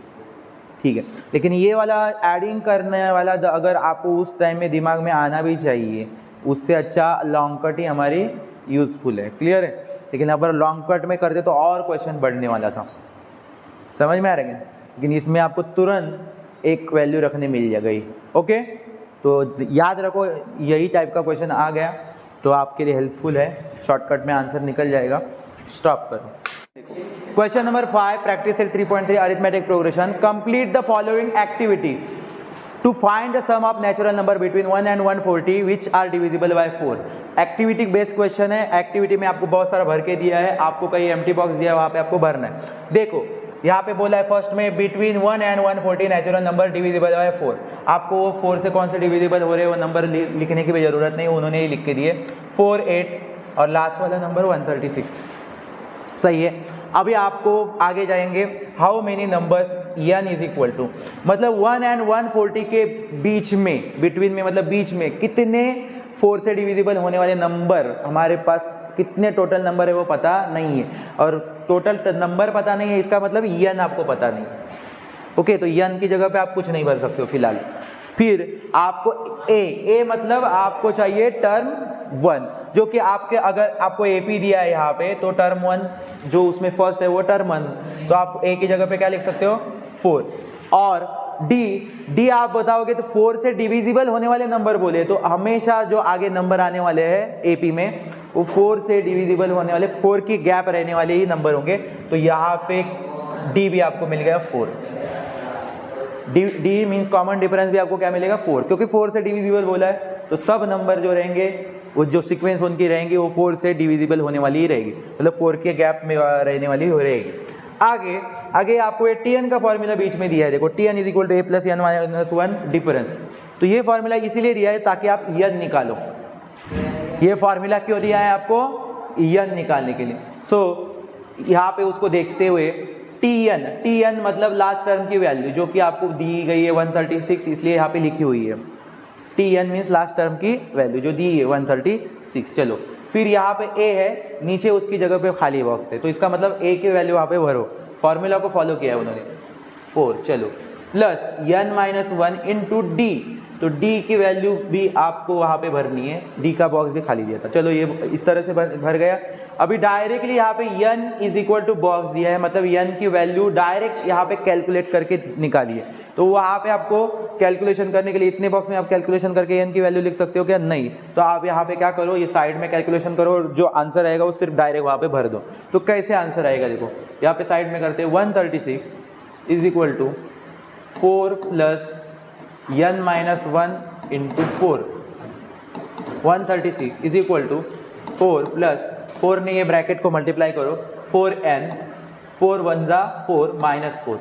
ठीक है, लेकिन ये वाला एडिंग करने वाला अगर आपको उस टाइम में दिमाग में आना भी चाहिए, उससे अच्छा लॉन्ग कट ही हमारी यूज़फुल है। क्लियर है? लेकिन अगर लॉन्ग कट में करते तो और क्वेश्चन बढ़ने वाला था। समझ में आ रहा है? लेकिन इसमें आपको तुरंत एक वैल्यू रखने मिल गई। ओके, तो याद रखो, यही टाइप का क्वेश्चन आ गया तो आपके लिए हेल्पफुल है, शॉर्टकट में आंसर निकल जाएगा। स्टॉप करो। Question number 5, practice set 3.3 arithmetic progression. Complete the following activity to find the sum of natural number between 1 and 140 which are divisible by 4। Activity based question है। एक्टिविटी में आपको बहुत सारा भर के दिया है, आपको कहीं एम्प्टी बॉक्स दिया है, वहाँ पे आपको भरना है। देखो यहाँ पे बोला है फर्स्ट में between 1 and 140 natural number divisible by 4। आपको 4 से कौन से डिविजिबल हो रहे हैं वो नंबर लिखने की भी जरूरत नहीं, उन्होंने ही लिख के दिए 4, 8 और लास्ट वाला नंबर 136। सही है। अभी आपको आगे जाएंगे, how many numbers n is equal to, मतलब 1 and 140 के बीच में, बिटवीन में मतलब बीच में कितने 4 से डिविजिबल होने वाले नंबर हमारे पास, कितने टोटल नंबर है वो पता नहीं है। और टोटल नंबर पता नहीं है, इसका मतलब n आपको पता नहीं। ओके, तो n की जगह पे आप कुछ नहीं भर सकते हो फिलहाल। फिर आपको a मतलब आपको चाहिए टर्म 1, जो कि आपके, अगर आपको AP दिया है यहाँ पे, तो टर्म 1 जो उसमें फर्स्ट है वो टर्म 1, तो आप a की जगह पे क्या लिख सकते हो? 4। और d आप बताओगे तो 4 से डिविजिबल होने वाले नंबर बोले तो हमेशा जो आगे नंबर आने वाले हैं AP में वो 4 से डिविजिबल होने वाले, 4 की गैप रहने वाले ही नंबर होंगे। तो यहाँ पे d भी आपको मिल गया 4। d मीन्स कॉमन डिफरेंस भी आपको क्या मिलेगा? 4, क्योंकि 4 से डिविजिबल बोला है तो सब नंबर जो रहेंगे, वो जो सीक्वेंस उनकी रहेंगी वो 4 से डिविजिबल होने वाली ही रहेगी, मतलब 4 के गैप में रहने वाली हो रहेगी। आगे आपको ये Tn का फॉर्मूला बीच में दिया है। देखो Tn is equal to a plus n minus 1 difference. तो ये फॉर्मूला इसीलिए दिया है ताकि आप n निकालो। ये फॉर्मूला क्यों दिया है आपको? n निकालने के लिए। सो यहाँ पे उसको देखते हुए Tn मतलब लास्ट टर्म की वैल्यू जो कि आपको दी गई है 136, इसलिए यहाँ पे लिखी हुई है। Tn मीन्स लास्ट टर्म की वैल्यू जो दी है 136। चलो फिर यहाँ पे a है, नीचे उसकी जगह पे खाली बॉक्स है, तो इसका मतलब a की वैल्यू वहाँ पे भरो। फॉर्मूला को फॉलो किया है उन्होंने 4। चलो plus n minus 1 into d, तो d की वैल्यू भी आपको वहाँ पे भरनी है, d का बॉक्स भी खाली दिया था। चलो ये इस तरह से भर गया। अभी डायरेक्टली यहाँ पे n is equal to box दिया है, मतलब n की वैल्यू डायरेक्ट यहाँ पे कैलकुलेट करके निकालिए। तो वहाँ पे आपको कैलकुलेशन करने के लिए इतने बॉक्स में आप कैलकुलेशन करके n की वैल्यू लिख सकते हो क्या? नहीं। तो आप यहाँ पे क्या करो, ये साइड में कैलकुलेशन करो, जो आंसर आएगा वो सिर्फ डायरेक्ट वहाँ पे भर दो। तो कैसे आंसर आएगा? देखो यहाँ पे साइड में करते हैं 136 is equal to 4 plus n minus 1 into 4। 136 is equal to 4 plus 4 ने ये ब्रैकेट को मल्टीप्लाई करो 4n 4 1 जा 4 -4।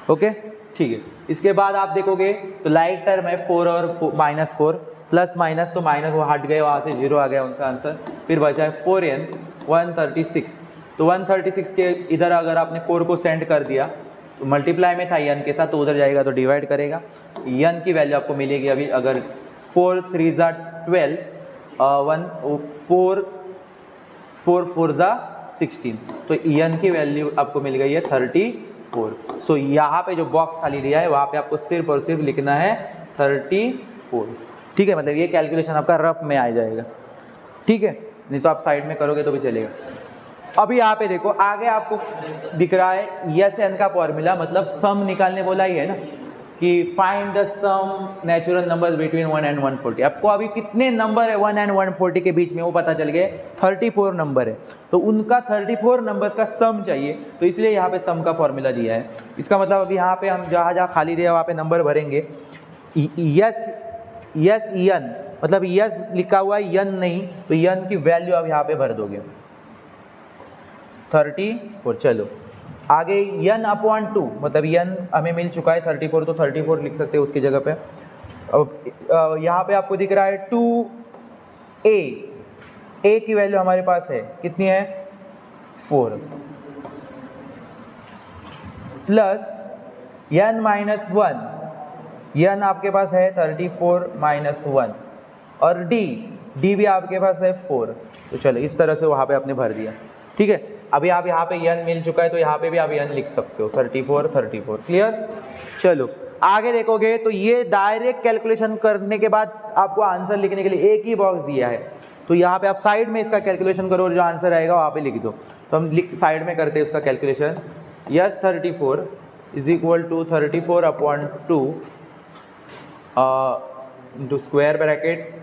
ओके ठीक है। इसके बाद आप देखोगे तो लाइक टर्म है 4 और -4, प्लस माइनस तो माइनस वो हट गए, वहाँ से 0 आ गया उनका आंसर। फिर बचा है 4n 136। तो 136 के इधर अगर आपने 4 को सेंड कर दिया तो मल्टीप्लाई में था n के साथ, तो उधर जाएगा तो डिवाइड करेगा। n की वैल्यू आपको मिलेगी अभी, अगर 4 3 जा 12, 4 4 जा 16, तो n की वैल्यू आपको मिल गई है 34। सो यहाँ पे जो बॉक्स खाली दिया है वहाँ पे आपको सिर्फ और सिर्फ लिखना है 34। ठीक है, मतलब ये कैलकुलेशन आपका रफ में आ जाएगा। ठीक है, नहीं तो आप साइड में करोगे तो भी चलेगा। अभी यहाँ पे देखो आगे आपको दिख रहा है यस एन का फॉर्मूला, मतलब सम निकालने बोला ही है ना कि find the sum natural numbers between 1 and 140। आपको अभी कितने नंबर है 1 and 140 के बीच में वो पता चल गए, 34 नंबर है, तो उनका 34 नंबर्स का सम चाहिए, तो इसलिए यहाँ पे सम का फॉर्मूला दिया है। इसका मतलब अभी यहाँ पे हम जहाँ जहाँ खाली दिया वहाँ पे नंबर भरेंगे। यस यन, मतलब यस लिखा हुआ है यन नहीं, तो यन की वैल्यू आप यहाँ पे भर दोगे 34। चलो आगे यन अपॉन 2, मतलब यन हमें मिल चुका है 34, तो 34 लिख सकते हैं उसकी जगह पे। अब यहाँ पे आपको दिख रहा है 2a, a की वैल्यू हमारे पास है कितनी है 4, प्लस n - 1, n आपके पास है 34 - 1, और d भी आपके पास है 4। तो चलो इस तरह से वहाँ पे आपने भर दिया। ठीक है, अभी आप यहाँ पे n मिल चुका है तो यहाँ पे भी आप n लिख सकते हो 34। क्लियर। चलो आगे देखोगे तो ये डायरेक्ट कैलकुलेशन करने के बाद आपको आंसर लिखने के लिए एक ही बॉक्स दिया है, तो यहाँ पे आप साइड में इसका कैलकुलेशन करो और जो आंसर आएगा वहाँ पे लिख दो। तो हम साइड में करते हैं उसका calculation. Yes 34 = 34/2 into square bracket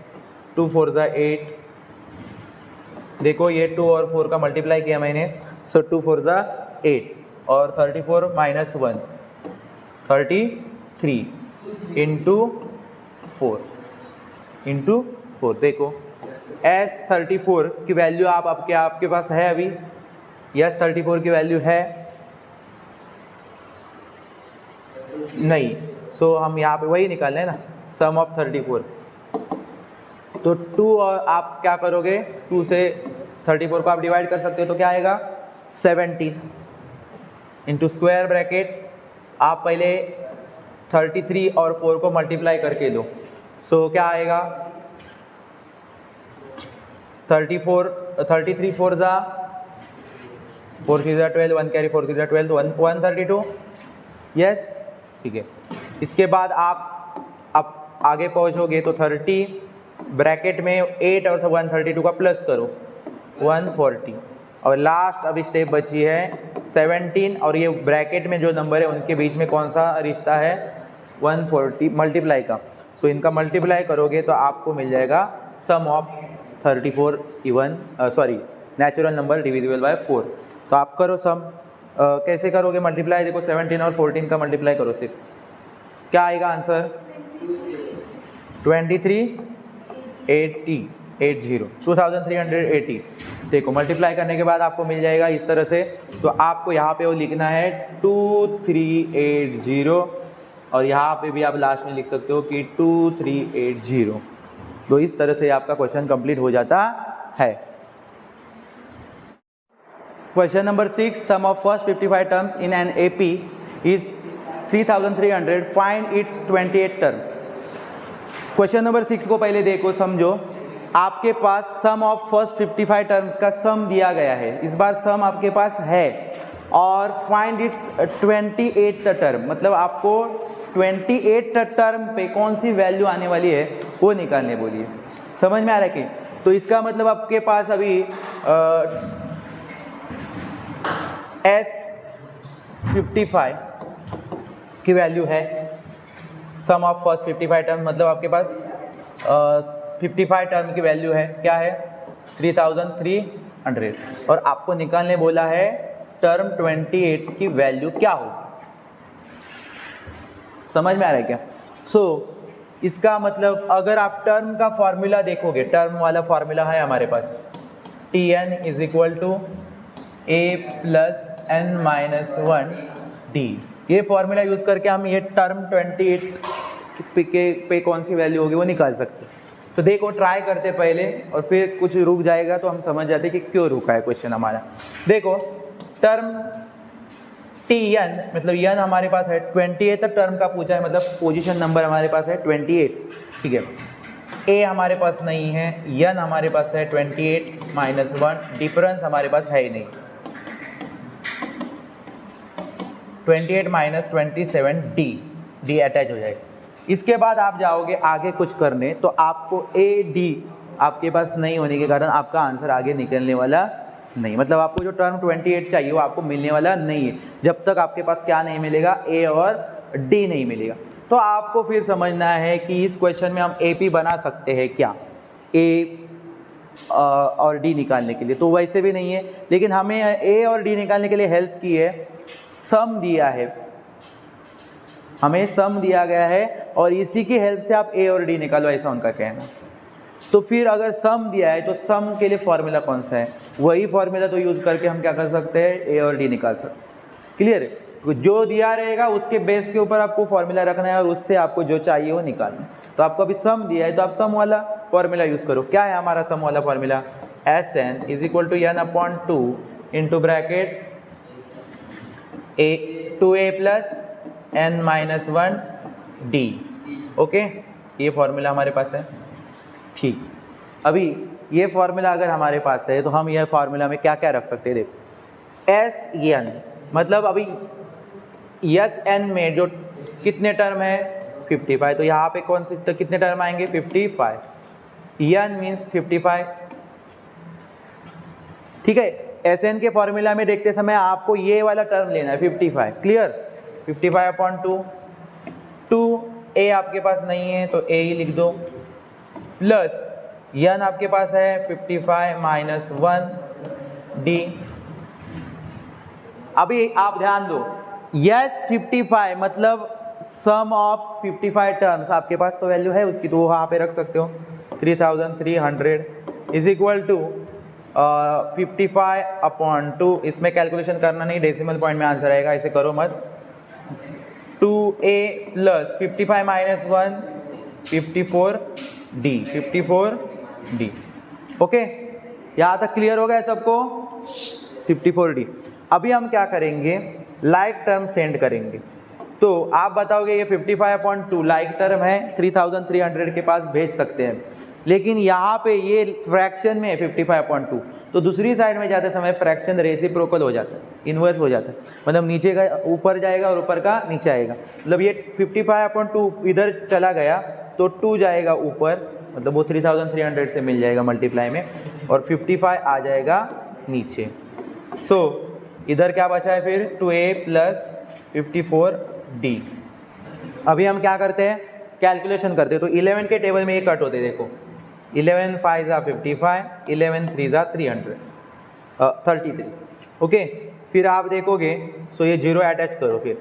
2 4 जा 8। देखो ये 2 और 4 का मल्टीप्लाई किया मैंने, सो 2 4 जा 8, और 34 - 1 33 इंटू 4। देखो एस 34 की वैल्यू आपके पास है अभी, यस 34 की वैल्यू है नहीं, सो हम यहाँ पे वही निकालना है ना, सम ऑफ 34। तो 2 और आप क्या करोगे, 2 से 34 को आप डिवाइड कर सकते हो, तो क्या आएगा 17 इंटू स्क्वायर ब्रैकेट, आप पहले 33 और 4 को मल्टीप्लाई करके दो, सो क्या आएगा 33 4 जा 4 3 जा 12, 1 कैरी 4 3 जा 12, तो 132। यस ठीक है। इसके बाद आप आगे पहुंचोगे तो 30 ब्रैकेट में 8 और 132 का प्लस करो 140, और लास्ट अभी स्टेप बची है 17, और ये ब्रैकेट में जो नंबर है उनके बीच में कौन सा रिश्ता है 140 मल्टीप्लाई का, सो इनका मल्टीप्लाई करोगे तो आपको मिल जाएगा sum of 34 natural number divisible by 4। तो आप करो सम, कैसे करोगे मल्टीप्लाई, देखो 17 और 14 का मल्टीप्लाई करो सिर्फ, क्या आएगा आंसर 2380। देखो मल्टीप्लाई करने के बाद आपको मिल जाएगा इस तरह से, तो आपको यहाँ पे वो लिखना है 2380, और यहाँ पे भी आप लास्ट में लिख सकते हो कि 2380। तो इस तरह से आपका क्वेश्चन कंप्लीट हो जाता है। Question number 6, sum of first 55 terms in an AP is 3300, find its 28th term। Question number 6 को पहले देखो समझो, आपके पास सम ऑफ फर्स्ट 55 टर्म्स का सम दिया गया है, इस बार सम आपके पास है, और फाइंड इट्स 28th टर्म, मतलब आपको 28th टर्म पे कौन सी वैल्यू आने वाली है वो निकालने बोलिए। समझ में आ रहा है कि, तो इसका मतलब आपके पास अभी S55 की वैल्यू है, सम ऑफ फर्स्ट 55 टर्म, मतलब आपके पास 55 टर्म की वैल्यू है, क्या है 3300, और आपको निकालने बोला है टर्म 28 की वैल्यू क्या हो। समझ में आ रहा है क्या। सो इसका मतलब अगर आप टर्म का फॉर्मूला देखोगे, टर्म वाला फॉर्मूला है हमारे पास, Tn = ए प्लस एन माइनस 1 डी। ये फॉर्मूला यूज़ करके हम ये टर्म 28 पे कौन सी वैल्यू होगी वो निकाल सकते हैं। तो देखो ट्राई करते पहले और फिर कुछ रुक जाएगा तो हम समझ जाते कि क्यों रुका है क्वेश्चन हमारा। देखो टर्म टी एन मतलब एन हमारे पास है 28 टर्म का पूछा है, मतलब पोजीशन नंबर हमारे पास है 28, ठीक है। ए हमारे पास नहीं है, एन हमारे पास है 28 माइनस 1, डिफरेंस हमारे पास है ही नहीं, 28 माइनस 27 डी अटैच हो जाएगा। इसके बाद आप जाओगे आगे कुछ करने तो आपको ए डी आपके पास नहीं होने के कारण आपका आंसर आगे निकलने वाला नहीं, मतलब आपको जो टर्म 28 चाहिए वो आपको मिलने वाला नहीं है जब तक आपके पास क्या नहीं मिलेगा, ए और डी नहीं मिलेगा। तो आपको फिर समझना है कि इस क्वेश्चन में हम ए पी बना सकते हैं क्या, ए और डी निकालने के लिए। तो वैसे भी नहीं है, लेकिन हमें ए और डी निकालने के लिए हेल्प की है, सम दिया है, हमें सम दिया गया है और इसी की हेल्प से आप ए और डी निकालो, ऐसा उनका कहना। तो फिर अगर सम दिया है तो सम के लिए फॉर्मूला कौन सा है, वही फॉर्मूला तो यूज़ करके हम क्या कर सकते हैं, ए और डी निकाल सकते हैं। क्लियर है, जो दिया रहेगा उसके बेस के ऊपर आपको फॉर्मूला रखना है और उससे आपको जो चाहिए वो निकालना है। तो आपको अभी सम दिया है तो आप सम वाला फॉर्मूला यूज़ करो। क्या है हमारा सम वाला formula, S N is equal to N upon 2 into bracket A 2a plus N minus 1 D. Okay, ये फॉर्मूला हमारे पास है, ठीक। अभी ये फॉर्मूला अगर हमारे पास है तो हम ये फार्मूला में क्या क्या रख सकते हैं, देखो एस एन मतलब अभी एस एन में जो कितने टर्म है 55, तो यहाँ पे कौन से तो कितने टर्म आएंगे 55, एन मीन्स 55, ठीक है। एस एन के फॉर्मूला में देखते समय आपको ये वाला टर्म लेना है 55, क्लियर, 55 अपॉन 2 ए आपके पास नहीं है तो ए ही लिख दो, प्लस एन आपके पास है 55 माइनस 1 डी। अभी आप ध्यान दो, यस 55 मतलब सम ऑफ 55 टर्म्स आपके पास तो वैल्यू है उसकी, तो वो वहाँ पे रख सकते हो 3300 इज इक्वल टू 55 अपॉन 2, इसमें कैलकुलेशन करना नहीं, डेसिमल पॉइंट में आंसर आएगा, ऐसे करो मत, 2a plus 55 minus 1 54 D. Okay, यहाँ तक क्लियर हो गया सबको, 54 डी। अभी हम क्या करेंगे, लाइक टर्म सेंड करेंगे। तो आप बताओगे ये 55 अपॉन 2 लाइक टर्म है, 3300 के पास भेज सकते हैं, लेकिन यहाँ पे ये फ्रैक्शन में है 55 अपॉन 2, तो दूसरी साइड में जाते समय फ्रैक्शन रेसिप्रोकल हो जाता है, इन्वर्स हो जाता है, मतलब नीचे का ऊपर जाएगा और ऊपर का नीचे आएगा। मतलब ये 55 अपॉन 2 इधर चला गया तो 2 जाएगा ऊपर, मतलब वो 3300 से मिल जाएगा मल्टीप्लाई में, और 55 आ जाएगा नीचे। सो इधर क्या बचा है फिर 2a प्लस 54 डी। अभी हम क्या करते हैं, कैलकुलेशन करते हैं। तो 11 के टेबल में ये कट होते, देखो 11 5 ज़ा 55, 11 3 ज़ा 33। ओके, फिर आप देखोगे सो ये 0 अटैच करो, फिर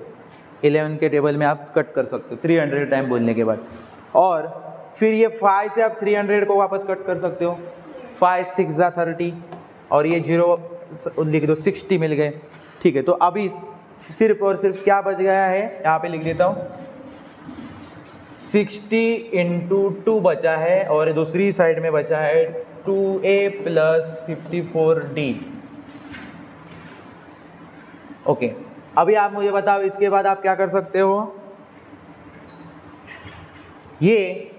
11 के टेबल में आप कट कर सकते हो 300 टाइम बोलने के बाद, और फिर ये 5 से आप 300 को वापस कट कर सकते हो, 5 6 ज़ा 30, और ये 0 लिख दो, 60 मिल गए, ठीक है। तो अभी सिर्फ और सिर्फ क्या बच गया है, यहाँ पे लिख देता हूँ, 60 इंटू 2 बचा है, और दूसरी साइड में बचा है 2a प्लस 54 डी। ओके, अभी आप मुझे बताओ इसके बाद आप क्या कर सकते हो, ये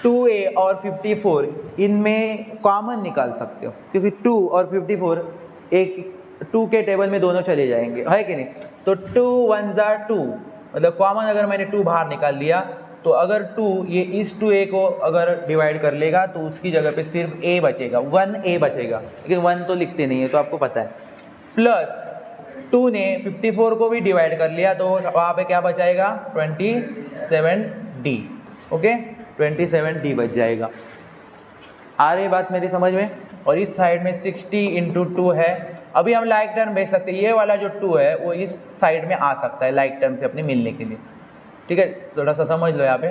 2a और 54 इनमें कॉमन निकाल सकते हो, क्योंकि 2 और 54 एक 2 के टेबल में दोनों चले जाएंगे, है कि नहीं। तो 2 1 ज़ा 2, मतलब कॉमन अगर मैंने 2 बाहर निकाल लिया तो अगर 2 ये इस 2a को अगर डिवाइड कर लेगा तो उसकी जगह पे सिर्फ a बचेगा, 1a बचेगा, लेकिन 1 तो लिखते नहीं है तो आपको पता है। प्लस 2 ने 54 को भी डिवाइड कर लिया तो वहाँ पे क्या बचाएगा 27d। ओके, 27d बच जाएगा। आ रही बात मेरी समझ में। और इस साइड में 60 इंटू 2 है। अभी हम लाइक टर्म भेज सकते हैं, ये वाला जो 2 है वो इस साइड में आ सकता है लाइक टर्म से अपने मिलने के लिए, ठीक है। थोड़ा सा समझ लो यहाँ पे,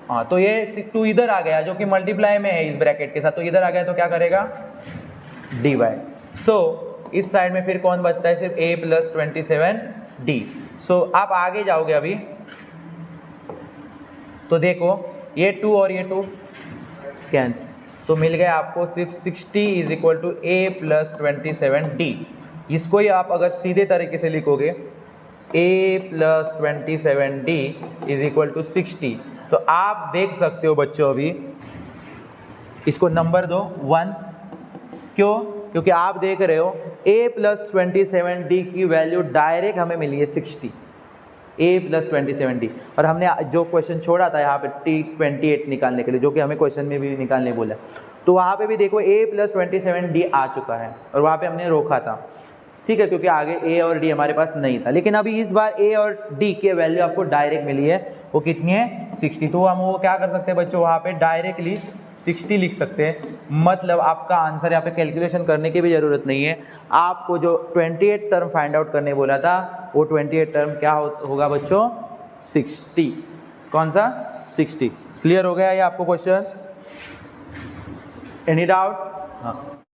हाँ। तो ये 2 इधर आ गया जो कि मल्टीप्लाई में है इस ब्रैकेट के साथ, तो इधर आ गया तो क्या करेगा, dy। सो इस साइड में फिर कौन बचता है, सिर्फ a प्लस 27d। सो आप आगे जाओगे अभी तो देखो ये 2 और ये 2 कैंसिल, तो मिल गया आपको सिर्फ 60 is equal to a plus 27d। इसको ही आप अगर सीधे तरीके से लिखोगे a plus 27d is equal to 60, तो आप देख सकते हो बच्चों अभी इसको नंबर दो 1, क्यों, क्योंकि आप देख रहे हो a प्लस 27d की वैल्यू डायरेक्ट हमें मिली है 60, a प्लस 27d, और हमने जो क्वेश्चन छोड़ा था यहाँ पे T28 निकालने के लिए, जो कि हमें क्वेश्चन में भी निकालने बोला, तो वहाँ पे भी देखो a प्लस 27d आ चुका है और वहाँ पे हमने रोका था, ठीक है, क्योंकि आगे a और d हमारे पास नहीं था। लेकिन अभी इस बार a और d की वैल्यू आपको डायरेक्ट मिली है, वो कितनी है 60, तो हम वो क्या कर सकते हैं बच्चों, वहाँ पे डायरेक्टली 60 लिख सकते हैं। मतलब आपका आंसर यहाँ पे कैलकुलेशन करने की भी ज़रूरत नहीं है, आपको जो 28 टर्म फाइंड आउट करने बोला था वो 28 टर्म क्या होगा बच्चों, 60। कौन सा, 60। क्लियर हो गया ये आपको क्वेश्चन, एनी डाउट? हाँ